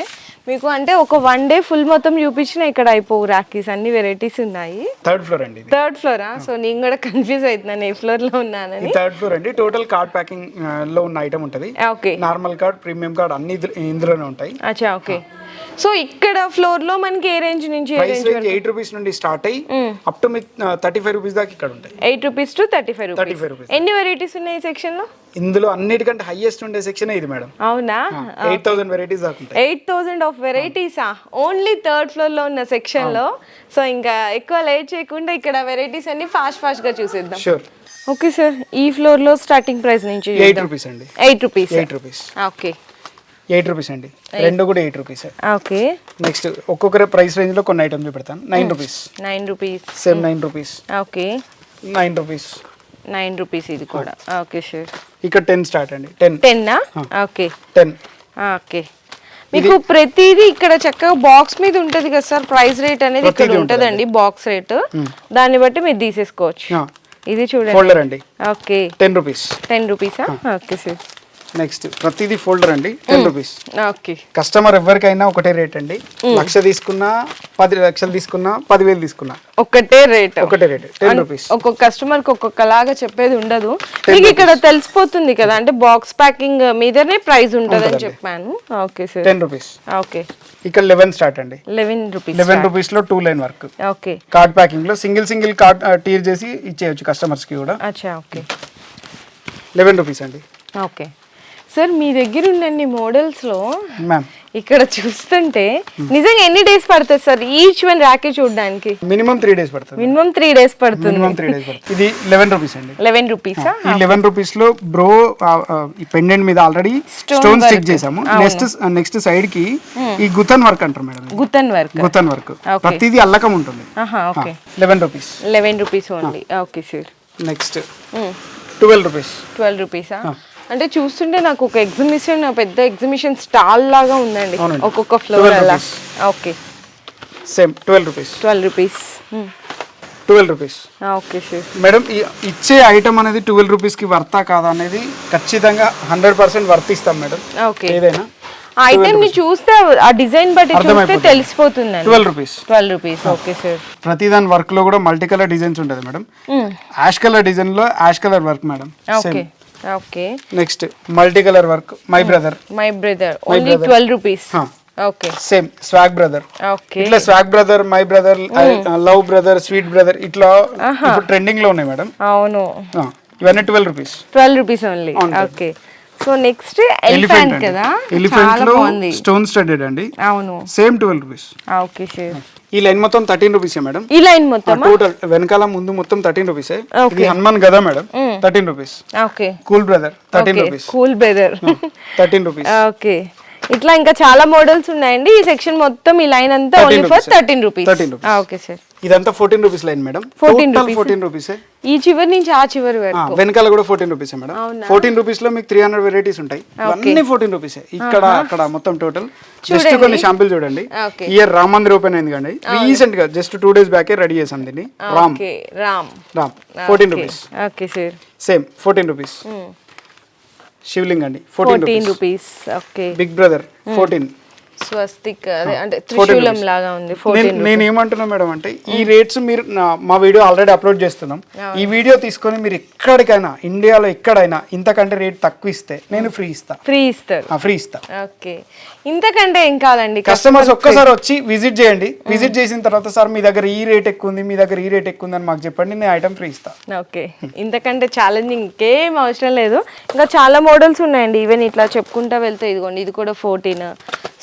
మీకు అంటే ఒక వన్ డే ఫుల్ మొత్తం చూపించిన ఇక్కడ అయిపోవు రాఖీస్, అన్ని వెరైటీస్ ఉన్నాయి. థర్డ్ ఫ్లోర్ అండి. Third flora? సో నేను కూడా కన్ఫ్యూజ్ అవుతున్నాను ఏ ఫ్లోర్ లో ఉన్నానని. థర్డ్ ఫ్లోర్ అండి. టోటల్ కార్డ్ ప్యాకింగ్ లో ఉన్న ఐటమ్ ఉంటది. Okay. Normal card, premium card అన్ని ఇందులోనే ఉంటాయి. అచ్చా, ఓకే. సో ఇక్కడ ఫ్లోర్ లో మనకి ఏ రేంజ్ నుంచి ఏ రేంజ్ వరకు? 8 రూపీస్ నుండి స్టార్ట్ అయ్యి అప్ టు 35 రూపీస్ దాకా ఇక్కడ ఉంటాయి. 8 రూపీస్ టు 35 రూపీస్. ఎన్ని వెరైటీస్ ఉన్నాయి ఈ సెక్షన్ లో? ఇందులో అన్నిటికంటే హైయెస్ట్ ఉండే సెక్షన్ ఇది మేడం. అవునా? 8000 వెరైటీస్ దాకా ఉంటాయి. 8000 ఆఫ్ వెరైటీసా ఓన్లీ థర్డ్ ఫ్లోర్ లో ఉన్న సెక్షన్ లో? సో ఇంకా ఎక్కువ లేట్ చేయకుండా ఇక్కడ వెరైటీస్ అన్ని ఫాస్ట్ గా చూసేద్దాం. షూర్. ఓకే సార్, ఈ ఫ్లోర్ లో స్టార్టింగ్ ప్రైస్ నుంచి 8 రూపీస్ అండి. 8 రూపీస్. ఓకే, 8 రూపీస్ అండి. రెండు కూడా 8 రూపీస్. ఓకే. నెక్స్ట్ ఒక్కొక్కరి ప్రైస్ రేంజ్ లో కొన్ని ఐటమ్స్ చూపెడతాను. 9 rupees. 9 rupees. Same 9 rupees. Okay. 9 rupees. 9 rupees ఇది కూడా. Okay sir. ఇక్కడ 10 స్టార్ట్ అండి. 10 నా? ఓకే. 10. ఓకే. మీకు ప్రతిదీ ఇక్కడ చక్కగా బాక్స్ మీద ఉంటది కదా సార్, ప్రైస్ రేట్ అనేది ఇక్కడ ఉంటదండి, బాక్స్ రేట్. దాన్ని బట్టి మీరు తీసేసుకోవచ్చు. ఇది చూడండి, ఫోల్డర్ అండి. ఓకే. 10 రూపీస్. 10 రూపీసా? Okay sir. నెక్స్ట్ ప్రతిదీ ఫోల్డర్ అండి. 10 రూపీస్. ఓకే. కస్టమర్ ఎవరికైనా ఒకటే రేట్ అండి. 1,00,000 తీసుకున్నా, 10 లక్షలు తీసుకున్నా, 10,000 తీసుకున్నా ఒకటే రేట్. 10 రూపీస్. ఒక్కొక్క కస్టమర్ కి ఒక్కొక్కలాగా చెప్పేది ఉండదు. మీకు ఇక్కడ తెలిసిపోతుంది కదా, అంటే బాక్స్ ప్యాకింగ్ మీదనే ప్రైస్ ఉంటదని చెప్పాను. Okay sir. 10 రూపీస్. ఓకే. ఇక్కడ 11 స్టార్ట్ అండి. 11 రూపీస్. 11 రూపీస్ లో 2 line work. Okay. Card packing లో సింగిల్ కార్డ్ టీర్ చేసి ఇచ్చేయచ్చు కస్టమర్స్ కి కూడా. అచ్చా, ఓకే. 11 రూపీస్ అండి. ఓకే సార్, మీ దగ్గర ఉన్న మోడల్స్ లో మ్యామ్ ఇక్కడ చూస్తుంటే నిజంగా ఎన్ని డేస్ పడుతుంది సార్ ఈచ్ వన్ రాఖీ చూడడానికి? మినిమం 3 డేస్ పడుతుంది. మినిమం 3 డేస్ పడుతుంది. ఇది 11 రూపీస్ అండి. 11 రూపీసా? ఈ 11 రూపీస్ లో బ్రో ఈ పెండెంట్ మీద ఆల్రెడీ స్టోన్ స్టిక్ చేసాము. నెక్స్ట్ సైడ్ కి ఈ గుతన్ వర్క్ అంటారు మేడం. గుతన్ వర్క్ ప్రతిదీ అల్లకం ఉంటుంది. Okay. 11 rupees. 11 rupees only. Okay sir. Next 12 rupees. 12 రూపీసా? అంటే చూస్తుంటే నాకు ఒక ఎగ్జిబిషన్, పెద్ద ఎగ్జిబిషన్ స్టాల్ లాగా ఉందండి ఒక్కొక్క ఫ్లోర్ అలా. Okay. Same 12 rupees. 12 rupees. 12 rupees. Okay sir. Madam ఇచ్చే ఐటమ్ అనేది 12 రూపీస్ కి వర్తా కాదా అనేది ఖచ్చితంగా 100% వర్తిస్తాం మేడం. ఓకే. ఏదైనా ఆ ఐటమ్ ని చూస్తే ఆ డిజైన్ బట్టి చూస్తే తెలిసిపోతుంది. 12 రూపీస్. 12 రూపీస్. Okay sir. ప్రతి దాని వర్క్ లో కూడా మల్టీ కలర్ డిజైన్స్ ఉంటుంది మేడం. యాష్ కలర్ డిజైన్ లో ash colour work madam. Okay. Okay. Next multi colour work my brother. Only 12 rupees. Okay. Same swag brother. Okay. ఇట్లా swag brother, my brother, love brother, sweet brother ఇట్లా ఇప్పుడు trending లో ఉన్నాయి madam. అవును. ఇవన్నీ 12 rupees. 12 rupees only. Okay. So next elephant కదా, elephant లో stone studded అండి. అవును. Same 12 rupees. Okay sir. ఈ లైన్ మొత్తం 13 రూపీస్ మేడం. ఈ లైన్ మొత్తం టోటల్ వెనకాల ముందు మొత్తం 13 రూపీస్. ఇది హనుమాన్ గదా madam. 13 rupees. Okay. Cool brother 13 rupees. Cool brother 13 rupees. Okay. ఇట్లా ఇంకా చాలా మోడల్స్ ఉన్నాయండి. ఈ సెక్షన్ మొత్తం ఈ లైన్ అంతా only for 13 rupees. Okay sir. ఇదంతా 14 రూపీస్ లైన్ మేడం. 14 రూపీస్. ఈ చివరి నుంచి ఆ చివరి వరకు వెనకాల కూడా 14 రూపీస్ మేడం. 14 రూపీస్ లో మీకు 300 వెరైటీస్ ఉంటాయి. అన్ని 14 రూపీస్. ఇక్కడ అక్కడ మొత్తం టోటల్. జస్ట్ కొన్ని శాంపిల్ చూడండి. ఇయర్ రామ్ మందిర్ ఓపెన్ అయింది కండి రీసెంట్ గా, జస్ట్ 2 days బ్యాక్ రెడీ చేసాం దీన్ని. Ram 14 rupees. Okay sir. Same 14 rupees. Shivling అండి 14 rupees. Okay. Big brother 14. Swastik అంటే త్రిశూలం లాగా ఉంది. నేను ఏమంటున్నా మేడం అంటే ఈ రేట్స్ మీరు మా వీడియో ఆల్రెడీ అప్లోడ్ చేస్తున్నాం. ఈ వీడియో తీసుకొని మీరు ఎక్కడికైనా ఇండియాలో ఎక్కడైనా ఇంతకంటే రేట్ తక్కువ ఇస్తే నేను ఫ్రీ ఇస్తా. ఓకే. ఇంతకంటే ఏం కాదండి. కస్టమర్స్ ఒక్కసారి వచ్చి విజిట్ చేయండి. విజిట్ చేసిన తర్వాత సార్ మీ దగ్గర ఈ రేట్ ఎక్కువ ఉంది, మీ దగ్గర ఈ రేట్ ఎక్కువ ఉంది అని మాకు చెప్పండి, నేను ఐటమ్ ఫ్రీ ఇస్తా. ఓకే. ఇంతకంటే ఛాలెంజింగ్ ఇంకేం అవసరం లేదు. ఇంకా చాలా మోడల్స్ ఉన్నాయండి. ఈవెన్ ఇట్లా చెప్పుకుంటా వెళ్తే ఇదిగోండి, ఇది కూడా 14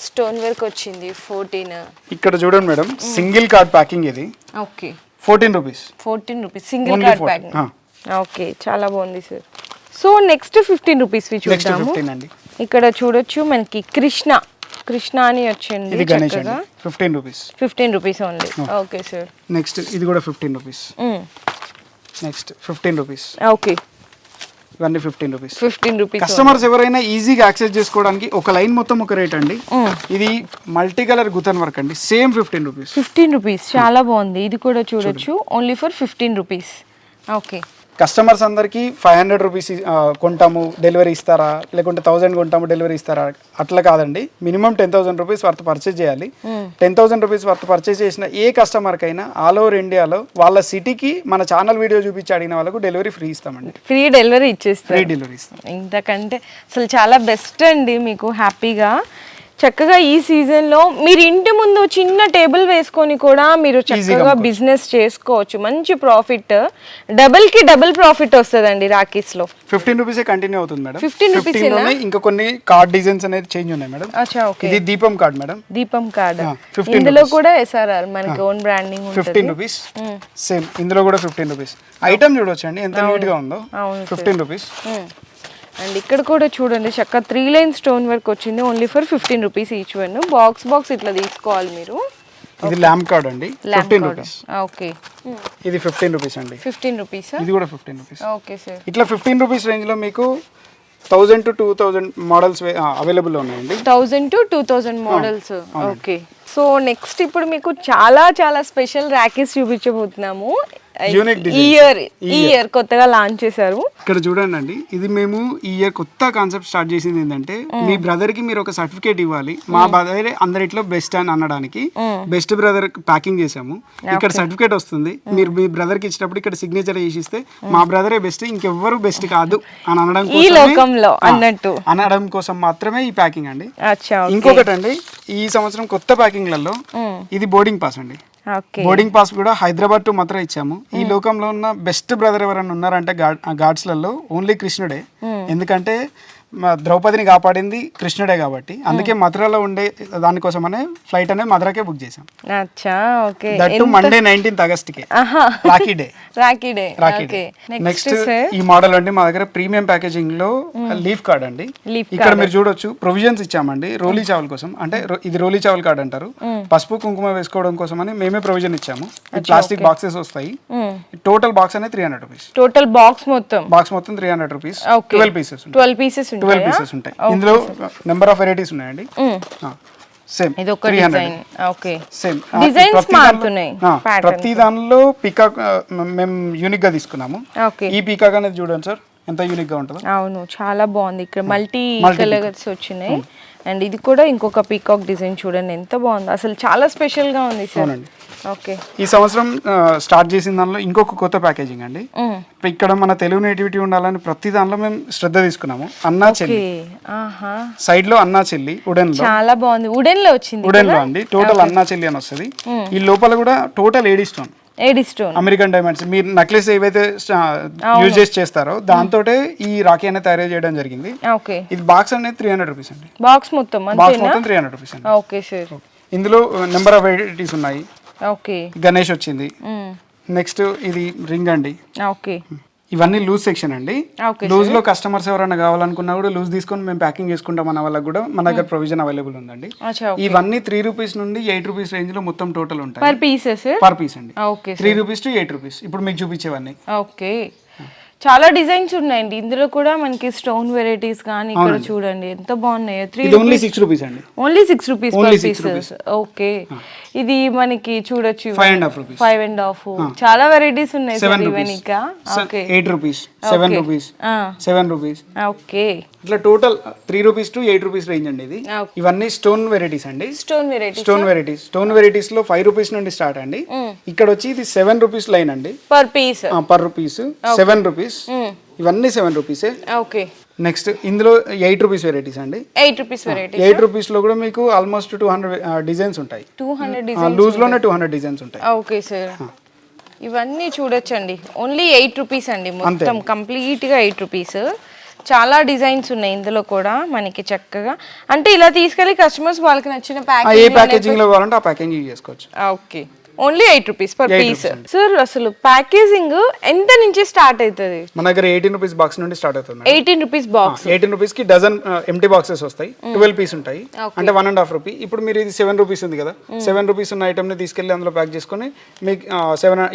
స్టోన్ వర్క్ వచ్చింది. 14 ఇక్కడ చూడండి మేడం, సింగిల్ కార్డ్ ప్యాకింగ్ ఇది. Okay. 14 rupees. 14 rupees single card packing. Okay, చాలా బాగుంది సార్. సో నెక్స్ట్ 15 రూపీస్ చూద్దాము. ఇక్కడ చూడొచ్చు మనకి కృష్ణ కృష్ణ అని వచ్చింది ఇది గణేష్ చక్కగా అండి 15 rupees 15 rupees only. Okay sir. Next ఇది కూడా 15 రూపీస్. Next 15 rupees. ఓకే, ఇవన్నీ 15 రూపీస్. 15 రూపీస్. కస్టమర్స్ ఎవరైనా ఈజీగా యాక్సెస్ చేసుకోవడానికి ఒక లైన్ మొత్తం ఒక రేట్ అండి. ఇది మల్టీ కలర్ గుతన్ వర్క్ అండి, సేమ్ 15 రూపీస్. 15 రూపీస్ చాలా బాగుంది. ఇది కూడా చూడొచ్చు, only for 15 rupees. Okay. Customers అందరికి 500 రూపీస్ కొంటాము డెలివరీ ఇస్తారా, లేకుంటే 1000 కొంటాము డెలివరీ ఇస్తారా, అట్లా కాదండి. మినిమం 10,000 రూపీస్ వర్త్ పర్చేజ్ చేయాలి. 10,000 రూపీస్ వర్త్ పర్చేజ్ చేసిన ఏ కస్టమర్కైనా ఆల్ ఓవర్ ఇండియాలో వాళ్ళ సిటీకి మన ఛానల్ వీడియో చూపించి అడిగిన వాళ్ళకు డెలివరీ ఫ్రీ ఇస్తామండి. ఫ్రీ డెలివరీ ఇచ్చేస్తాం. ఫ్రీ డెలివరీ ఇస్తాం. ఇంతకంటే అసలు చాలా బెస్ట్ అండి. మీకు హ్యాపీగా చక్కగా ఈ సీజన్లో మీరు ఇంటి ముందు చిన్న టేబుల్ వేసుకొని కూడా మీరు చక్కగా బిజినెస్ చేసుకోవచ్చు. మంచి ప్రాఫిట్, డబుల్కి డబుల్ ప్రాఫిట్ వస్తుందండి రాకీస్లో. 15 రూపీసే కంటిన్యూ అవుతుంది మేడం. 15 రూపీస్ ఇంకా కొన్ని కార్డ్ డిజైన్స్ అనేది చేంజ్ ఉన్నాయి మేడం. అచ్చా, ఓకే. ఇది దీపం కార్డ్ మేడం. దీపం కార్డ్. ఇందులో కూడా ఎస్ఆర్ఆర్ మనకి ఓన్ బ్రాండింగ్ 15 రూపీస్. సేమ్ ఇందులో కూడా 15 రూపీస్. ఐటమ్ చూడొచ్చండి ఎంత నీట్ గా ఉందో. 15 రూపీస్. అండ్ ఇక్కడ కూడా చూడండి చక్కగా 3 లైన్ స్టోన్ వర్క్ వచ్చింది, only for 15 rupees each one. Box ఇట్లా తీసుకోవాలి మీరు. ఇది ల్యాంప్ కార్డ్ అండి, 15 రూపీస్. ఓకే. ఇది 15 రూపీస్ అండి. 15 రూపీస్. ఇది కూడా 15 రూపీస్. Okay sir. ఇట్లా 15 రూపీస్ రేంజ్ లో మీకు 1000 to 2000 మోడల్స్ అవైలబుల్ ఉన్నాయండి. 1000 to 2000 models. Okay. So next ఇప్పుడు మీకు చాలా చాలా స్పెషల్ ర్యాకీస్ చూపించబోతున్నాము. ఈ ఇయర్ కొత్తగా లాంచ్ చేశారు. ఇక్కడ చూడండి అండి, ఇది మేము ఈ ఇయర్ కొత్త కాన్సెప్ట్ స్టార్ట్ చేసింది ఏంటంటే, మీ బ్రదర్ కి మీరు ఒక సర్టిఫికేట్ ఇవ్వాలి, మా బ్రదర్ అందరిట్లో బెస్ట్ అని అనడానికి బెస్ట్ బ్రదర్ ప్యాకింగ్ చేసాము. ఇక్కడ సర్టిఫికేట్ వస్తుంది, మీరు మీ బ్రదర్ కి ఇచ్చినప్పుడు ఇక్కడ సిగ్నేచర్ చేసిస్తే మా బ్రదరే బెస్ట్, ఇంకెవ్వరు బెస్ట్ కాదు అని అనడం కోసం మాత్రమే ఈ ప్యాకింగ్ అండి. ఇంకొకటి అండి, ఈ సంవత్సరం కొత్త ప్యాకింగ్లలో ఇది బోర్డింగ్ పాస్ అండి. బోర్డింగ్ పాస్ కూడా హైదరాబాద్ టు మథుర ఇచ్చాము. ఈ లోకంలో ఉన్న బెస్ట్ బ్రదర్ ఎవరైనా ఉన్నారంటే గాడ్స్లలో ఓన్లీ కృష్ణుడే. ఎందుకంటే ద్రౌపదిని కాపాడింది కృష్ణుడే కాబట్టి, అందుకే మథురలో ఉండే దానికోసమనే ఫ్లైట్ అనేది మథురకే బుక్ చేసాం. దట్టు మండే 19th August కి, రాఖీ డే. నెక్స్ట్ ఈ మోడల్ అండి మా దగ్గర ప్రీమియం ప్యాకేజింగ్ లో లీఫ్ కార్డ్ అండి. ఇక్కడ మీరు చూడొచ్చు ప్రొవిజన్స్ ఇచ్చామండి రోలీ చావల్ కోసం. అంటే ఇది రోలీ చావల్ కార్డ్ అంటారు. పసుపు కుంకుమ వేసుకోవడం కోసం అని మేమే ప్రొవిజన్ ఇచ్చాము. ప్లాస్టిక్ బాక్సెస్ వస్తాయి. టోటల్ బాక్స్ అనేది 300 రూపీస్. టోటల్ బాక్స్ మొత్తం 300 రూపీస్. 12 పీసెస్ ఉంటాయి. ఇందులో నెంబర్ ఆఫ్ వెరైటీస్ ఉన్నాయండి. సేమ్ ఇది ఒక డిజైన్. ఓకే. సేమ్ డిజైన్స్ మారుతున్నాయి. ప్రతి దానిలో పీకాక్ మేము యూనిక్ గా తీసుకున్నాము. ఈ పీకాక్ అనేది చూడండి సార్ ఎంత యూనిక్ గా ఉంటుందో. అవును, చాలా బాగుంది. ఇక్కడ మల్టీ కలర్స్ వచ్చినాయి. అండ్ ఇది కూడా ఇంకొక పీకాక్ డిజైన్ చూడండి ఎంత బాగుంది, అసలు చాలా స్పెషల్ గా ఉంది సార్. ఓకే. ఈ సంవత్సరం స్టార్ట్ చేసిన దానిలో ఇంకొక కొత్త ప్యాకేజింగ్ అండి. ఇక్కడ మన తెలుగు నేటివిటీ ఉండాలని ప్రతి దానిలో మేము శ్రద్ధ తీసుకున్నాము. అన్నా చెల్లి సైడ్ లో అన్నా చెల్లి వుడెన్ లో చాలా బాగుంది. వుడెన్ లో వచ్చింది. వుడెన్ లో అండి టోటల్ అన్నా చెల్లి అని వస్తుంది. ఈ లోపల కూడా total AD stone American diamonds. మీరు నెక్లెస్ ఏవైతే యూజ్ చేస్తారో దాంతో ఈ రాఖీ అనేది తయారు చేయడం జరిగింది. ఇది బాక్స్ అనేది 300 రూపీస్ అండి. బాక్స్ మొత్తం 300 రూపీస్ అండి. Okay sir. ఇందులో నెంబర్ ఆఫ్ వెరైటీస్ ఉన్నాయి. ఓకే. గణేష్ వచ్చింది. నెక్స్ట్ ఇది రింగ్ అండి. ఓకే. ఇవన్నీ లూజ్ సెక్షన్ అండి. లూజ్ లో కస్టమర్స్ ఎవరైనా కావాలనుకున్నా కూడా లూజ్ తీసుకొని మేము ప్యాకింగ్ చేసుకుంటాం. మన వాళ్ళకి కూడా మన దగ్గర ప్రొవిజన్ అవైలబుల్ ఉందండి. ఇవన్నీ 3 రూపీస్ నుండి 8 రూపీస్ రేంజ్ లో మొత్తం టోటల్ ఉంటాయి. పర్ పీస్ అండి. 3 రూపీస్ to 8 రూపీస్. ఇప్పుడు మీకు చూపించేవన్నీ. ఓకే. చాలా డిజైన్స్ ఉన్నాయండి ఇందులో కూడా. మనకి స్టోన్ వెరైటీస్ కానీ ఇక్కడ చూడండి ఎంత బాగున్నాయో. ఓన్లీ 6 రూపీస్ అండి. Only 6 rupees per piece. Okay. ఇది మనకి చూడొచ్చు 5.5. చాలా వెరైటీస్ ఉన్నాయి సార్. ఈవెన్ ఇంకా 8 రూపీస్, 7 రూపీస్, 7 రూపీస్. ఓకే. ఇట్లా total 3 rupees to 8 rupees range అండి. ఇది ఇవన్నీ స్టోన్ వెరైటీస్ అండి. స్టోన్ వెరైటీస్ లో 5 రూపీస్ నుండి స్టార్ట్ అండి. ఇక్కడ వచ్చి ఇది 7 రూపీస్ లైన్ అండి పర్ పీస్. 7 రూపీస్. ఇవన్నీ 7 రూపీసే. ఓకే. నెక్స్ట్ ఇందులో 8 రూపీస్ వెరైటీస్ అండి. 8 రూపీస్ లో కూడా మీకు ఆల్మోస్ట్ 200 డిజైన్స్ ఉంటాయి. 200 డిజైన్స్ లూజ్ లోనే 200 డిజైన్స్ ఉంటాయి. Okay sir. ఇవన్నీ చూడొచ్చండి. ఓన్లీ 8 రూపీస్ అండి. మొత్తం కంప్లీట్ గా 8 రూపీస్. చాలా డిజైన్స్ ఉన్నాయి ఇందులో కూడా మనకి చక్కగా. అంటే ఇలా తీసుకెళ్లి కస్టమర్స్ వాళ్ళకి నచ్చిన ప్యాకేజింగ్ లో కావాలంటే ఆ ప్యాకేజింగ్ చేసుకోవచ్చు. Okay. Only 8 rupees per piece. Sir అసలు ప్యాకేజింగ్ ఎంత నుంచి స్టార్ట్ అవుతుంది? మన దగ్గర 18 రూపీస్ బాక్స్ నుండి స్టార్ట్ అవుతుంది. 18 రూపీస్ బాక్స్. 18 రూపీస్ కి డజన్ ఎంటీ బాక్సెస్ వస్తాయి. 12 పీస్ ఉంటాయి, అంటే 1.5 రూపీ. ఇప్పుడు మీరు ఇది 7 రూపీస్ ఉంది కదా, 7 రూపీస్ ఉన్న ఐటమ్ ని తీసుకెళ్లి అందులో ప్యాక్ చేసుకుని మీకు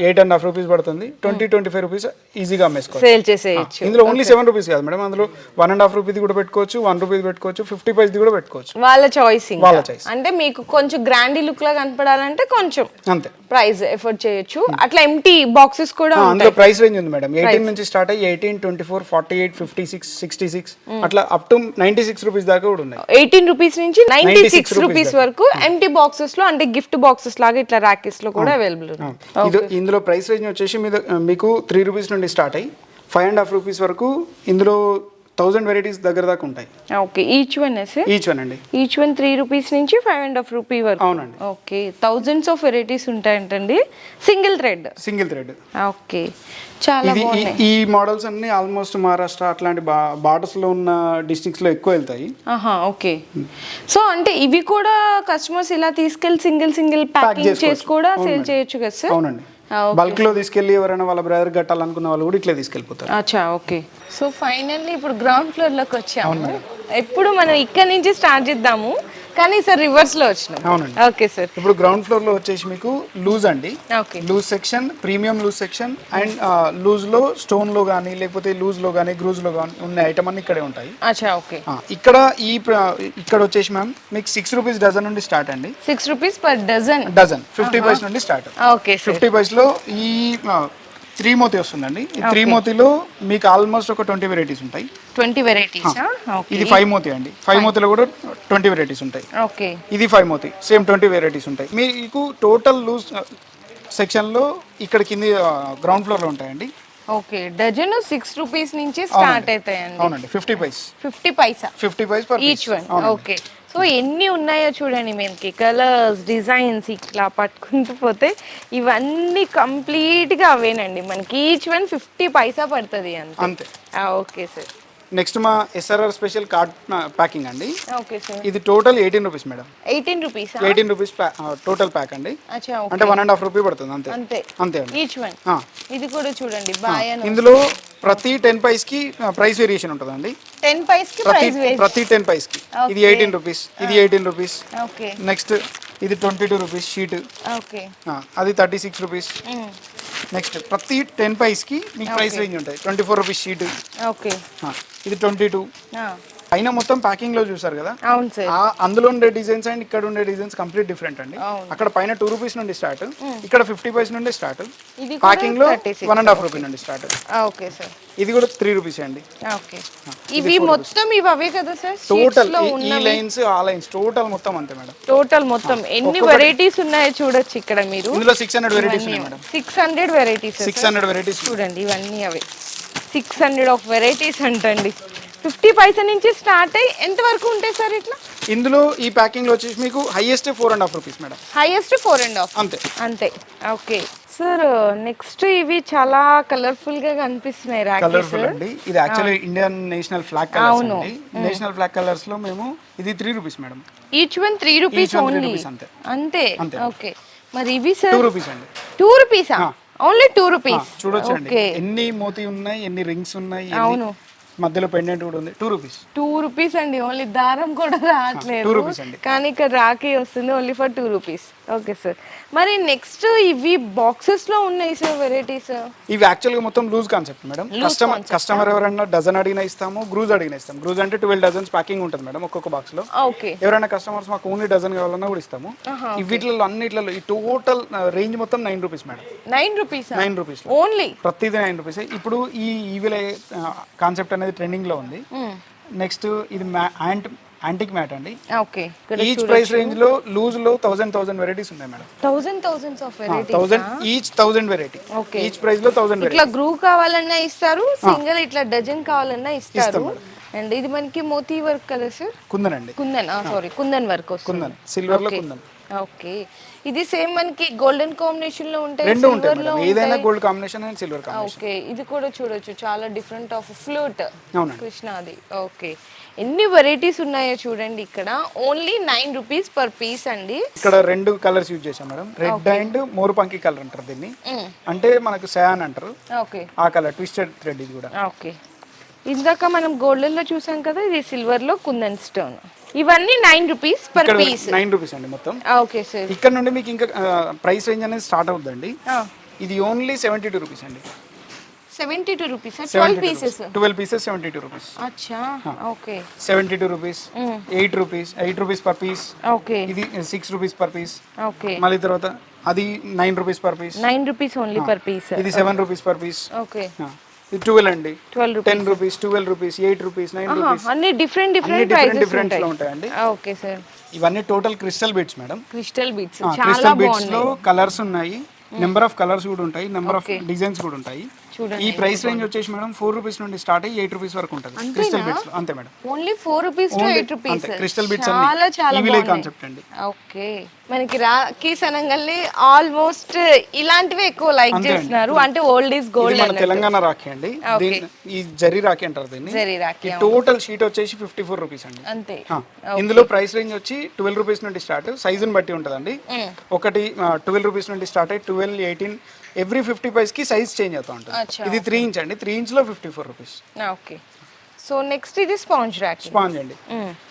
8.5 రూపీస్ పడుతుంది. 20-25 రూపీస్ ఈజీగా అమ్మేసుకోవచ్చు, సేల్ చేసేయచ్చు. ఇందులో ఓన్లీ 7 రూపీస్ కాదు మేడం, అందులో 1.5 రూపీది కూడా పెట్టుకోవచ్చు, 1 రూపీ పెట్టుకోవచ్చు, 50 పైస్ది కూడా పెట్టుకోవచ్చు. వాళ్ళ చాయిస్. వాళ్ళ చాయిస్. అంటే మీకు కొంచెం గ్రాండీ లుక్ లా కనపడాలంటే కొంచెం అంతే ప్రైస్ ఎఫర్ట్ చేయొచ్చు. అట్లా ఎంటీ బాక్సెస్ కూడా అందులో ప్రైస్ రేంజ్ ఉంది మేడం. 18 నుంచి స్టార్ట్ అయ్యి 18, 24, 48, 56, 66 అట్లా అప్ టు 96 రూపీస్ దాకా కూడా ఉన్నాయి. 18 రూపీస్ నుంచి 96 రూపీస్ వరకు ఎంటీ బాక్సెస్ లో, అంటే గిఫ్ట్ బాక్సెస్ లాగా ఇట్లా ర్యాకెట్స్ లో కూడా అవైలబుల్ ఉన్నాయి. ఇందులో ప్రైస్ రేంజ్ వచ్చేసి మీకు 3 రూపీస్ నుండి స్టార్ట్ అయ్యి 5.5 రూపీస్ వరకు ఇందులో 1000 వెరైటీస్ దగ్గర దాకా ఉంటాయి. ఓకే, ఈచ్ వన్ అండి, ఈచ్ వన్ 3 రూపీస్ నుంచి 5.5 రూపీ వరకు. అవునండి. ఓకే, థౌజండ్స్ ఆఫ్ వెరైటీస్ ఉంటాయంటండి. Single thread. ఓకే, చాలా బాగున్నాయి. ఈ మోడల్స్ అన్ని ఆల్మోస్ట్ మహారాష్ట్ర అట్లాంటి బార్డర్స్ లో ఉన్న డిస్ట్రిక్ట్స్ లో ఎక్కువ వెళ్తాయి. ఓకే, సో అంటే ఇవి కూడా కస్టమర్స్ ఇలా తీసుకెళ్లి సింగిల్ ప్యాకింగ్ చేసి కూడా సేల్ చేయొచ్చు కదా సార్? అవునండి, బల్క్ లో తీసుకెళ్లి ఎవరైనా వాళ్ళ బ్రదర్ కట్టాలనుకున్న వాళ్ళు కూడా ఇట్లా తీసుకెళ్ళిపోతారు. అచ్చా, ఓకే. సో ఫైనల్లీ ఇప్పుడు గ్రౌండ్ ఫ్లోర్ లోకి వచ్చాము. ఎప్పుడు మనం ఇక్కడ నుంచి స్టార్ట్ చేద్దాము, కానీ సార్ రివర్స్ లో వచ్చినాం. అవునండి, ఓకే సార్. ఇప్పుడు గ్రౌండ్ ఫ్లోర్ లో వచ్చేసి మీకు లూజ్ అండి, okay, loose section, premium loose section and loose లో స్టోన్ లో గానీ లేకపోతే లూజ్ లో గానీ గ్రూజ్ లో గానీ ఉన్న ఐటమ్ అన్ని ఇక్కడే ఉంటాయి. అచ్చా, ఓకే. ఇక్కడ వచ్చేసి మ్యామ్ మీకు 6 రూపీస్ డజన్ నుండి స్టార్ట్ అండి. 6 రూపీస్ పర్ డజన్. 50 పైస్ నుండి స్టార్ట్. ఓకే, 50 పైస్ లో ఈ 3 మోతీ వస్తుందండి. ఈ 3 మోతీలో మీకు ఆల్మోస్ట్ ఒక 20 వెరైటీస్ ఉంటాయి. 20 వెరైటీస్. ఇది 5 మోతీ అండి. 5 మోతీలో కూడా 20 వెరైటీస్ ఉంటాయి. ఓకే, ఇది 5 మోతీ, సేమ్ 20 వెరైటీస్ ఉంటాయి. మీకు టోటల్ లూజ్ సెక్షన్ లో ఇక్కడ కింది గ్రౌండ్ ఫ్లోర్ లో ఉంటాయండి. ఓకే, డజన్ 6 రూపీస్ నుంచి స్టార్ట్ అవుతాయండి. అవునండి, 50 paise. 50 paisa. 50 paise per each one. Okay, so ఎన్ని ఉన్నాయో చూడండి, మనకి కలర్స్, డిజైన్స్ ఇట్లా పట్టుకుంటూ పోతే ఇవన్నీ కంప్లీట్గా అవేనండి. మనకి ఈచ్ వన్ 50 పైసా పడుతుంది అంతే. Okay sir. నెక్స్ట్ మా ఎస్ఆర్ఆర్ స్పెషల్ కార్డ్ ప్యాకింగ్ అండి. Okay sir. ఇది total 18 rupees madam. 18 rupees. 18 rupees total pack అండి. అంటే 1.5 రూపీ పడుతుంది అంతే అండి. Each one. ఇది కూడా చూడండి, ఇందులో ప్రతి 10 పైస్ కి ప్రైస్ వేరియేషన్ ఉంటుందండి. 10 పైస్ కి ప్రతి 10 పైస్ కి. ఇది 18 రూపీస్, ఇది 18 రూపీస్. ఓకే, నెక్స్ట్ ఇది 22 రూపీస్ షీట్. ఓకే, అది 36 రూపీస్. నెక్స్ట్ ప్రతి 10 పైస్ కి మీకు ప్రైస్ రేంజ్ ఉంటాయి. 24 రూపీస్ షీట్. ఓకే, ఇది 22. పైన మొత్తం ప్యాకింగ్ లో చూసారు కదా, అవును సార్. అందులో ఉండే డిజైన్స్ అండ్ ఇక్కడ ఉండే డిజైన్స్ కంప్లీట్ డిఫరెంట్ అండి. అక్కడ పైన 2 రూపీస్ నుండి స్టార్ట్, ఇక్కడ 50 పైస్ నుండి స్టార్ట్. ప్యాకింగ్ లో 1.5 రూపీ నుండి స్టార్ట్. Okay sir. ఇది కూడా 3 రూపీస్ అండి. ఓకే, ఇవి మొత్తం ఇవి అవే కదా సార్? టోటల్ ఈ లైన్స్ ఆ లైన్స్ టోటల్ మొత్తం అంతే మేడం. టోటల్ మొత్తం ఎన్ని వెరైటీస్ ఉన్నాయో చూడొచ్చు ఇక్కడ మీరు. ఇందులో 600 వెరైటీస్ ఉన్నాయి మేడం. 600 వెరైటీస్. 600 వెరైటీస్ చూడండి, ఇవన్నీ అవే 600 ఆఫ్ వెరైటీస్ అంటండి. 50 పైసా నుంచి స్టార్ట్ అయ్యి ఎంత వరకు ఉంటాయి సార్ ఇట్లా? ఇందులో ఈ ప్యాకింగ్ లో వచ్చేసి మీకు హైయెస్ట్ 4.5 రూపీస్ మేడం. హైయెస్ట్ 4.5 అంతే. ఓకే సార్, నెక్స్ట్ ఇవి చాలా కలర్ఫుల్ గా కనిపిస్తున్నాయి రాకెట్స్. అండి ఇది actually Indian national flag colours అండి. నేషనల్ ఫ్లాగ్ కలర్స్ లో మేము ఇది 3 rupees madam. Each one 3 rupees only. అంతే. ఓకే, మరి ఇవి సార్ 2 రూపీస్ అండి. 2 రూపీసా? Only 2 rupees. చూడొచ్చండి ఎన్ని మోతీ ఉన్నాయి, ఎన్ని రింగ్స్ ఉన్నాయి, అవును, మధ్యలో పెండెంట్ కూడా ఉంది. 2 రూపీస్. 2 రూపీస్ అండి. ఓన్లీ దారం కూడా రావట్లేదు. 2 రూపీస్ అండి. కానీ ఇక్కడ రాఖీ వస్తుంది only for 2 rupees. Okay sir. మరి నెక్స్ట్ ఇవి బాక్సెస్ లో ఉన్నాయి సార్ వెరైటీస్. ఇవి యాక్చువల్ గా మొత్తం లూజ్ కాన్సెప్ట్ మేడం. కస్టమర్ ఎవరైనా డజన్ అడిగినా ఇస్తాము, గ్రూజ్ అడిగినా ఇస్తాము. గ్రూజ్ అంటే 12 డజన్స్ ప్యాకింగ్ ఉంటుంది మేడం ఒక్కొక్క బాక్స్ లో. ఓకే, ఎవరైనా కస్టమర్స్ మాకు ఓన్లీ డజన్ కావాలన్నా కూడా ఇస్తాము. వీటిలో అన్నిట్లలో ఈ టోటల్ రేంజ్ మొత్తం 9 rupees madam. 9 rupees. 9 rupees only. ప్రతిదీ 9 రూపీస్. ఇప్పుడు ఈ ఈవిల్ కాన్సెప్ట్ అనేది ట్రెండింగ్ లో ఉంది. నెక్స్ట్ ఇది యాంటిక్ మ్యాట్ అండి. ఓకే, ఈచ్ ప్రైస్ రేంజ్ లో లూజ్ లో 1000 వెరైటీస్ ఉన్నాయి madam. 1000 of varieties. 1000 each 1000 variety. Each price లో 1000 వెరైటీ. ఇట్లా గ్రూ కావాలన్నా ఇస్తారు, సింగిల్ ఇట్లా డజన్ కావాలన్నా ఇస్తారు. అండ్ ఇది మనకి మోతీ వర్క్ కదా సార్? కుందన్ అండి. కుందన్ వర్క్ వస్తుంది. కుందన్ సిల్వర్ లో కుందన్. ఓకే, ఇది సేమ్ మనకి గోల్డెన్ కాంబినేషన్ లో ఉంటాయి, రెండు ఉంటాయి సిల్వర్ లో మేడం. ఏదైనా gold combination and silver combination. Okay, ఇది కూడా చూడొచ్చు, చాలా డిఫరెంట్ ఆఫ్ ఫ్లూట్ అవునండి. కృష్ణాది. ఓకే, ఎన్ని వెరైటీస్ ఉన్నాయో చూడండి. ఇక్కడ ఓన్లీ 9 రూపీస్ పర్ పీస్ అండి. ఇక్కడ రెండు కలర్స్ యూజ్ చేశాం మేడం, రెడ్ అండ్ మోరుపంకి కలర్ అంటారు దీన్ని. అంటే మనకు సయాన్ అంటారు, ఓకే ఆ కలర్ ట్విస్టెడ్ థ్రెడ్ ఇది కూడా. ఓకే, ఇందాక మనం గోల్డెన్ లో చూసాం కదా, ఇది సిల్వర్ లో కుందన్ స్టోన్. ఇవన్నీ 9 రూపీస్ పర్ ఇక్కడ పీస్. 9 రూపీస్ అండి మొత్తం. ఓకే సార్, ఇక్కడ నుండి మీకు ఇంకా ప్రైస్ రేంజ్ అనేది స్టార్ట్ అవుతుందండి. ఇది ఓన్లీ 72 రూపీస్ అండి. 72 రూపీస్ 12 పీసెస్. 12 pieces 72 rupees. అచ్చా, okay. 72 rupees, 8 rupees, 8 rupees per piece. Okay, ఇది 6 రూపీస్ పర్ పీస్. ఓకే, మళ్ళీ తర్వాత అది 9 rupees per piece. 9 rupees only per piece. ఇది 7 రూపీస్ పర్ పీస్. ఓకే, ఇది 12 అండి. 12 rupees, 10 rupees, 12 rupees, 8 rupees, 9 rupees. అన్ని different prices different లో ఉంటాయండి. ఓకే సార్, ఇవన్నీ total crystal beads madam. Crystal beads చాలా క్రిస్టల్ బీడ్స్ బాగున్నాయి. లో కలర్స్ ఉన్నాయి, నెంబర్ ఆఫ్ కలర్స్ కూడా ఉంటాయి, నెంబర్ ఆఫ్ డిజైన్స్ కూడా ఉంటాయి. చూడండి, ఈ ప్రైస్ రేంజ్ వచ్చేసి మేడం 4 రూపీస్ నుండి స్టార్ట్ అయ్యి 8 రూపీస్ వరకు ఉంటుంది క్రిస్టల్ బీడ్స్ లో. అంతే madam, only 4 rupees to 8 rupees. Crystal beads చాలా చాలా బాగున్నాయి కాన్సెప్ట్ అండి. ఓకే, మనకి రాఖీస్ అనగానే ఆల్మోస్ట్ ఇలాంటివి ఎక్కువ లైక్ చేస్తున్నారు, అంటే ఓల్డ్ ఈజ్ ఇది గోల్డ్ మన తెలంగాణ రాఖీ అండి. ఈ జరీ రాఖీ అంటారు దీన్ని. జరీ రాఖీ. ఈ టోటల్ షీట్ వచ్చేసి 54 రూపీస్ అండి. అంతే. ఇందులో ప్రైస్ రేంజ్ వచ్చి 12 రూపీస్ నుండి స్టార్ట్, సైజుని బట్టి ఉంటుందండి. ఒకటి 12 రూపీస్ నుండి స్టార్ట్ అయ్యి 12, 18 ఎవ్రీ 50 పైస్ కి సైజ్ చేంజ్ అవుతూ ఉంటుంది. ఇది 3 ఇంచ్ అండి, 3 ఇంచ్ లో 54 రూపీస్. ఓకే, సో నెక్స్ట్ ఇది స్పాంజ్ రాఖీ. స్పాంజ్ అండి,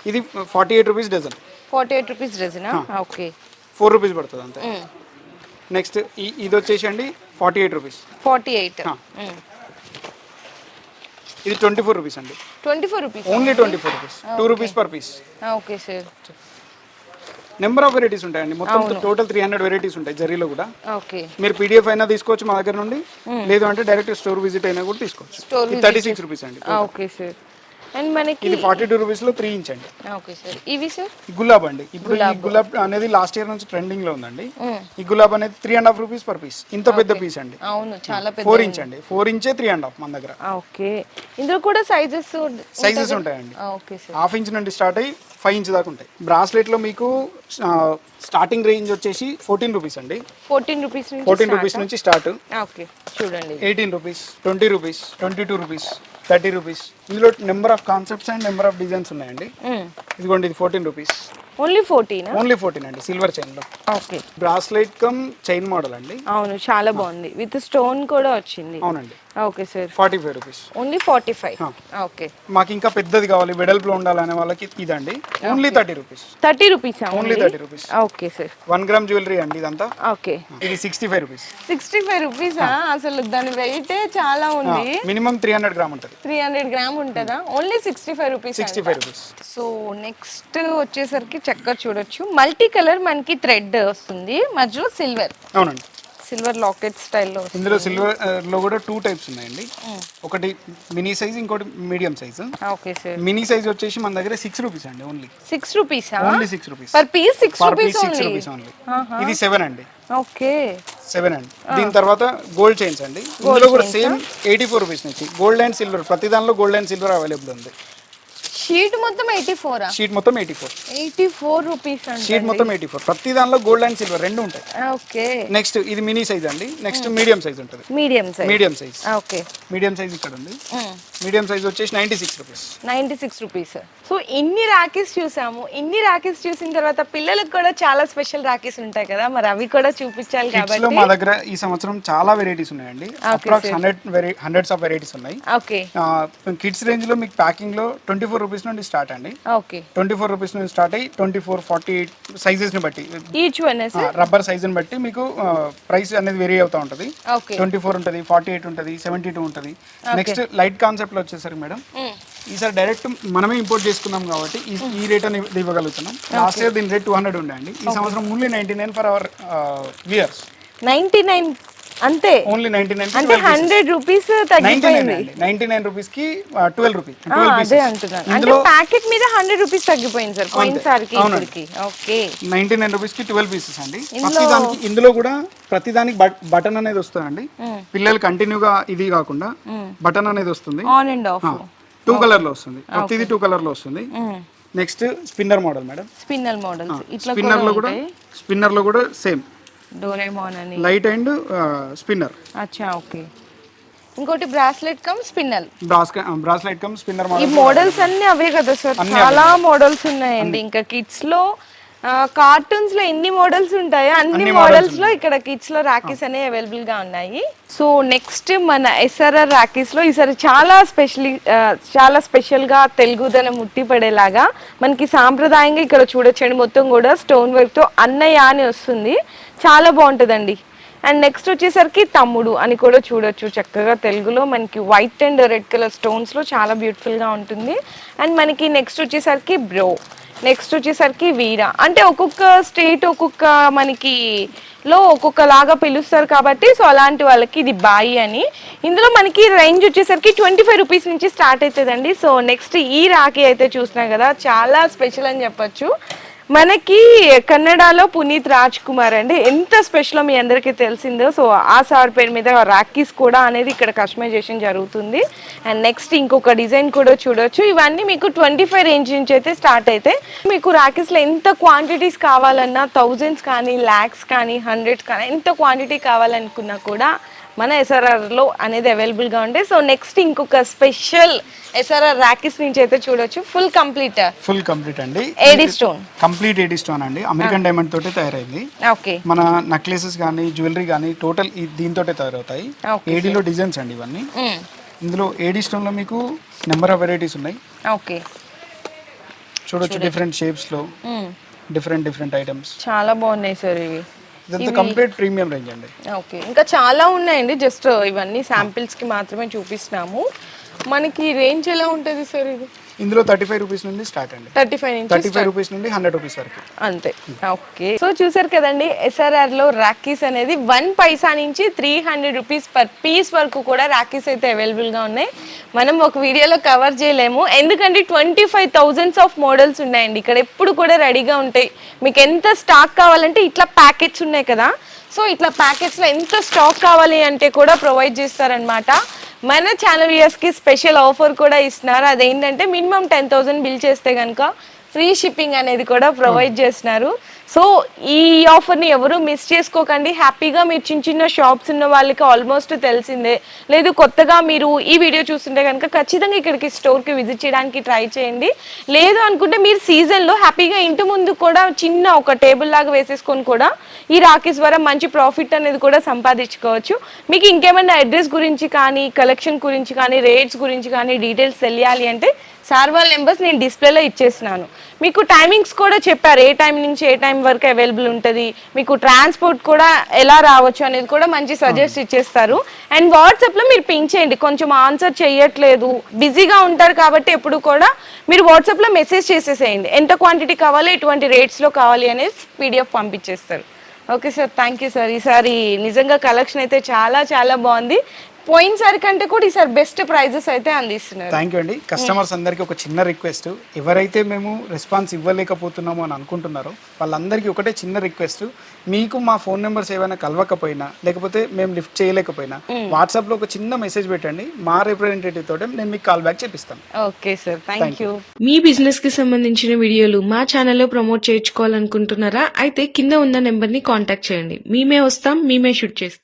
ఇది 48 రూపీస్ డజన్. 48 రూపీస్ డజనా? ఓకే, 4 రూపీస్ పడుతుంది అంతే. నెక్స్ట్ ఇది వచ్చేసి అండి 48 రూపీస్. 48. ఇది 24 రూపీస్ అండి. 24 rupees only 24 rupees, 2 rupees per piece. Okay sir, number of varieties ఉంటాయండి, మొత్తం టోటల్ 300 వెరైటీస్ ఉంటాయి జరీలో కూడా. ఓకే, మీరు పీడిఎఫ్ అయినా తీసుకోవచ్చు మా దగ్గర నుండి, లేదు అంటే డైరెక్ట్ స్టోర్ విజిట్ అయినా కూడా తీసుకోవచ్చు. 36 రూపీస్ అండి. ఓకే సార్, అండ్ మనకి ఇది 42 రూపీస్ లో 3 ఇంచ్ అండి. ఓకే సార్, ఇవి సార్ గులాబ్ అండి. ఇప్పుడు ఈ గులాబ్ అనేది లాస్ట్ ఇయర్ నుంచి ట్రెండింగ్ లో ఉందండి. ఈ గులాబ్ అనేది 3.5 రూపీస్ పర్ పీస్. ఇంత పెద్ద పీస్ అండి. అవును, చాలా పెద్ద. 4 ఇంచ్ అండి, 4 ఇంచే 3.5 మన దగ్గర. ఓకే, ఇందులో కూడా సైజెస్ ఉంటాయండి. ఓకే సార్, 1/2 ఇంచ్ నుండి స్టార్ట్ అయ్యి 5 ఇంచ్ దాకా ఉంటాయి. బ్రాస్లెట్ లో మీకు స్టార్టింగ్ రేంజ్ వచ్చేసి 14 రూపీస్ అండి. 14 రూపీస్ నుంచి స్టార్ట్. ఓకే, చూడండి, 18 రూపీస్, 20 రూపీస్, 22 రూపీస్, 30 రూపీస్. ఇందులో number of concepts and number of designs ఉన్నాయండి. ఇదిగోండి, ఇది 14 రూపీస్. ఓన్లీ 14? ఓన్లీ 14 అండి, సిల్వర్ చైన్ లో. Okay, bracelet come chain model అండి. అవును, చాలా బాగుంది, విత్ స్టోన్ కూడా వచ్చింది. అవునండి. Okay sir, 45 rupees. Only 45. Okay, మాకు ఇంకా పెద్దది కావాలి, వెడల్పులో ఉండాలనే వాళ్ళకి ఇదండి, only 30 rupees. 30 rupees only 30 rupees. Okay sir, 1 gram jewellery అండి ఇదంతా. ఓకే, ఇది 65 రూపీస్. 65 రూపీసా? అసలు దాని వెయిట్ చాలా ఉంది. మినిమం 300 గ్రామ్ ఉంటుంది. 300 గ్రామ్ ఉంటుందా? Only 65 rupees. 65 rupees. So next వచ్చేసరికి చక్కగా చూడొచ్చు, మల్టీ కలర్ మనకి థ్రెడ్ వస్తుంది, మధ్యలో సిల్వర్. అవునండి, సిల్వర్ లాకెట్ స్టైల్లో. ఇందులో సిల్వర్ లో కూడా 2 టైప్స్ ఉన్నాయండి. ఒకటి మినీ సైజ్, ఇంకోటి medium size. Okay sir, mini size వచ్చేసి మన దగ్గర 6 రూపీస్ అండి. ఓన్లీ 6 రూపీసా? Only 6 rupees per piece. 6 rupees only. ఇది 7 అండి. ఓకే, 7 అండి. దీని తర్వాత గోల్డ్ చైన్స్ అండి. ఇందులో కూడా సేమ్ 84 రూపీస్ నుంచి గోల్డ్ అండ్ సిల్వర్, ప్రతి దానిలో గోల్డ్ అండ్ సిల్వర్ అవైలబుల్ ఉంది. షీట్ మొత్తం 84? షీట్ మొత్తం 84 రూపీస్ అండి. షీట్ మొత్తం 84. ప్రతి దానిలో గోల్డ్ అండ్ సిల్వర్ రెండు ఉంటాయి. ఓకే, నెక్స్ట్ ఇది మినీ సైజ్ అండి. నెక్స్ట్ మీడియం సైజ్ ఉంటుంది. Medium size. Okay, medium size ఇక్కడ ఉంది. మీడియం సైజ్ వచ్చేసి 96 రూపీస్. 96 రూపీస్. సో ఇన్ని రాఖీస్ చూసాము. ఇన్ని రాఖీస్ చూసిన తర్వాత పిల్లలకు కూడా చాలా స్పెషల్ రాఖీస్ ఉంటాయి కదా, మరి అవి కూడా చూపించాలి కాబట్టి మా దగ్గర ఈ సంవత్సరం చాలా వెరైటీస్ ఉన్నాయండి. అప్రాక్స్ 100 ఆఫ్ వెరైటీస్ ఉన్నాయి. ఓకే, కిడ్స్ రేంజ్ లో మీకు ప్యాకింగ్ లో 24 రూపీస్ నుండి స్టార్ట్ అండి. ఓకే, 24 రూపీస్ నుండి స్టార్ట్ అయ్యి 24, 48 సైజెస్ ని బట్టి, ఈచ్ వన్ రబ్బర్ సైజ్ ని బట్టి మీకు ప్రైస్ అనేది వేరీ అవుతా ఉంటుంది. ఓకే, 24 ఉంటుంది, 48 ఉంటుంది, 72 ఉంటుంది. నెక్స్ట్ లైట్ కాన్సెప్ట్ లో వచ్చేసరికి మేడం, ఈసారి డైరెక్ట్ మనమే ఇంపోర్ట్ చేసుకున్నాం కాబట్టి ఈ రేట్ అనేది ఇవ్వగలుగుతున్నాం. లాస్ట్ ఇయర్ దీని రేట్ 200 ఉండే అండి. ఈ సంవత్సరం ఓన్లీ 99 ఫర్ అవర్ వ్యూయర్స్. 99 అంతే, ఓన్లీ 99. అంటే 100 రూపీస్ తగ్గిపోయింది. 99 రూపీస్ కి 12 రూపీస్. అదే అంటున్నాను, అంటే ప్యాకెట్ మీద 100 రూపీస్ తగ్గిపోయింది సార్ పోయినసారికి. ఓకే, 99 రూపీస్ కి 12 పీసెస్ అండి. ప్రతిదానికి ఇందులో కూడా ప్రతిదానికి బటన్ అనేది వస్తుందండి. పిల్లలు కంటిన్యూగా ఇది కాకుండా బటన్ అనేది వస్తుంది. ఆన్ అండ్ ఆఫ్ 2 కలర్ లో వస్తుంది. ప్రతిది 2 కలర్ లో వస్తుంది. Next spinner model madam. Spinner models ఇట్లా స్పిన్నర్ లో కూడా సేమ్ డోరేమోన్ అని లైట్ అండ్ స్పిన్నర్. అచ్చా ఓకే. ఇంకోటి bracelet come spinner. Bracelet come spinner ఈ మోడల్. మోడల్స్ అన్ని అవే కదా సార్? చాలా మోడల్స్ ఉన్నాయండి. ఇంకా కిడ్స్ లో కార్టూన్స్ లో ఎన్ని మోడల్స్ ఉంటాయో అన్ని మోడల్స్ లో ఇక్కడ కిడ్స్ లో రాఖీస్ అనేవి అవైలబుల్ గా ఉన్నాయి. సో నెక్స్ట్ మన ఎస్ఆర్ఆర్ రాఖీస్ లో ఈసారి చాలా స్పెషల్ గా తెలుగుదనం ముట్టిపడేలాగా మనకి సాంప్రదాయంగా ఇక్కడ చూడొచ్చండి. మొత్తం కూడా స్టోన్ వర్క్ తో అన్నయ్య అని వస్తుంది, చాలా బాగుంటుందండి. అండ్ నెక్స్ట్ వచ్చేసరికి తమ్ముడు అని కూడా చూడొచ్చు చక్కగా తెలుగులో మనకి white and red colour stones లో చాలా బ్యూటిఫుల్ గా ఉంటుంది. అండ్ మనకి నెక్స్ట్ వచ్చేసరికి బ్రో, నెక్స్ట్ వచ్చేసరికి వీర. అంటే ఒక్కొక్క స్టేట్ ఒక్కొక్క మనకి లో ఒక్కొక్క లాగా పిలుస్తారు కాబట్టి సో అలాంటి వాళ్ళకి ఇది బాయి అని. ఇందులో మనకి రేంజ్ వచ్చేసరికి 25 రూపీస్ నుంచి స్టార్ట్ అవుతుందండి. సో నెక్స్ట్ ఈ రాఖీ అయితే చూసినాం కదా, చాలా స్పెషల్ అని చెప్పొచ్చు. మనకి కన్నడలో పునీత్ రాజ్ కుమార్ అండి, ఎంత స్పెషల్ మీ అందరికీ తెలిసిందో. సో ఆ సార్ పేరు మీద రాఖీస్ కూడా అనేది ఇక్కడ కస్టమైజేషన్ జరుగుతుంది. అండ్ నెక్స్ట్ ఇంకొక డిజైన్ కూడా చూడొచ్చు. ఇవన్నీ మీకు 25 రేంజ్ నుంచి అయితే స్టార్ట్ అయితే మీకు రాఖీస్లో ఎంత క్వాంటిటీస్ కావాలన్నా, థౌజండ్స్ కానీ, ల్యాక్స్ కానీ, హండ్రెడ్స్ కానీ, ఎంత క్వాంటిటీ కావాలనుకున్నా కూడా మన ఎస్ఆర్ఆర్లో అనేది అవైలబుల్గా ఉంటాయి. సో నెక్స్ట్ ఇంకొక స్పెషల్ ఎస్ఆర్ఆర్ రాఖీస్ నుంచి అయితే చూడొచ్చు. ఫుల్ కంప్లీట్ అండి. AD stone, complete AD stone అండి. అమెరికన్ డైమండ్ తోటి తయారైంది. ఓకే. మన నెక్లెసెస్ కానీ, జ్యువెలరీ కానీ టోటల్ దీంతో తయారవుతాయి. ఏడీలో డిజైన్స్ అండి ఇవన్నీ. ఇందులో ఏడీ స్టోన్ లో మీకు నెంబర్ ఆఫ్ వెరైటీస్ ఉన్నాయి. ఓకే, చూడొచ్చు. డిఫరెంట్ షేప్స్ లో డిఫరెంట్ ఐటమ్స్ చాలా బాగున్నాయి సార్ ఇవి. ఇదంతా కంప్లీట్ ప్రీమియం రేంజ్ అండి. ఓకే, ఇంకా చాలా ఉన్నాయండి. జస్ట్ ఇవన్నీ శాంపిల్స్ కి మాత్రమే చూపిస్తున్నాము. మనకి రేంజ్ ఎలా ఉంటుంది సార్ ఇది? ఇందులో 35 రూపీస్ నుండి స్టార్ట్ అండి. 35 రూపీస్ నుండి 100 రూపీస్ వరకు అంతే. ఓకే, సో చూసారు కదండి, ఎస్ఆర్ఆర్ లో రాఖీస్ అనేది 1 పైసా నుంచి 300 రూపీస్ పర్ పీస్ వరకు కూడా రాఖీస్ అయితే అవైలబుల్ గా ఉన్నాయి. మనం ఒక వీడియోలో కవర్ చేయలేము, ఎందుకంటే 25,000 ఆఫ్ మోడల్స్ ఉన్నాయండి ఇక్కడ. ఎప్పుడు కూడా రెడీగా ఉంటాయి. మీకు ఎంత స్టాక్ కావాలంటే ఇట్లా ప్యాకెట్స్ ఉన్నాయి కదా, సో ఇట్లా ప్యాకెట్స్లో ఎంత స్టాక్ కావాలి అంటే కూడా ప్రొవైడ్ చేస్తారనమాట. మన ఛానల్ వ్యూయర్స్కి స్పెషల్ ఆఫర్ కూడా ఇస్తున్నారు. అదేంటంటే మినిమం 10,000 బిల్ చేస్తే కనుక ఫ్రీ షిప్పింగ్ అనేది కూడా ప్రొవైడ్ చేస్తున్నారు. సో ఈ ఆఫర్ని ఎవరు మిస్ చేసుకోకండి. హ్యాపీగా మీరు చిన్న షాప్స్ ఉన్న వాళ్ళకి ఆల్మోస్ట్ తెలిసిందే. లేదు కొత్తగా మీరు ఈ వీడియో చూస్తుంటే కనుక ఖచ్చితంగా ఇక్కడికి స్టోర్కి విజిట్ చేయడానికి ట్రై చేయండి. లేదు అనుకుంటే మీరు సీజన్లో హ్యాపీగా ఇంటి ముందు కూడా చిన్న ఒక టేబుల్ లాగా వేసేసుకొని కూడా ఈ రాఖీస్ ద్వారా మంచి ప్రాఫిట్ అనేది కూడా సంపాదించుకోవచ్చు. మీకు ఇంకేమైనా అడ్రస్ గురించి కానీ, కలెక్షన్ గురించి కానీ, రేట్స్ గురించి కానీ డీటెయిల్స్ తెలియాలి అంటే సార్ వాళ్ళ నెంబర్స్ నేను డిస్ప్లేలో ఇచ్చేస్తున్నాను. మీకు టైమింగ్స్ కూడా చెప్పారు, ఏ టైం నుంచి ఏ టైం వరకు అవైలబుల్ ఉంటుంది, మీకు ట్రాన్స్పోర్ట్ కూడా ఎలా రావచ్చు అనేది కూడా మంచి సజెస్ట్ ఇచ్చేస్తారు. అండ్ వాట్సాప్లో మీరు పింక్ చేయండి. కొంచెం ఆన్సర్ చేయట్లేదు, బిజీగా ఉంటారు కాబట్టి ఎప్పుడు కూడా మీరు వాట్సాప్లో మెసేజ్ చేసేసేయండి. ఎంత క్వాంటిటీ కావాలి, ఎటువంటి రేట్స్లో కావాలి అనేది PDF పంపించేస్తారు. Okay sir, thank you sir. ఈసారి నిజంగా కలెక్షన్ అయితే చాలా బాగుంది. పోయినసారి కంటే కూడా ఈసారి బెస్ట్ ప్రైజెస్ అయితే అందిస్తున్నారు. థ్యాంక్ యూ అండి. కస్టమర్స్ అందరికీ ఒక చిన్న రిక్వెస్ట్, ఎవరైతే మేము రెస్పాన్స్ ఇవ్వలేకపోతున్నామో అని అనుకుంటున్నారో వాళ్ళందరికీ ఒకటే చిన్న రిక్వెస్ట్, మీకు మా ఫోన్ నెంబర్స్ ఏమైనా కలవకపోయినా లేకపోతే మేము లిఫ్ట్ చేయలేకపోయినా వాట్సాప్లో ఒక చిన్న మెసేజ్ పెట్టండి, మా రిప్రజెంటేటివ్ తోటి నేను మీకు కాల్ బ్యాక్ చేపిస్తాను. Okay sir, thank you. Me business కి సంబంధించిన వీడియోలు మా ఛానల్లో ప్రమోట్ చేయించుకోవాలనుకుంటున్నారా? అయితే కింద ఉన్న నెంబర్ ని కాంటాక్ట్ చేయండి. మేమే వస్తాం, మేమే షూట్ చేస్తాం.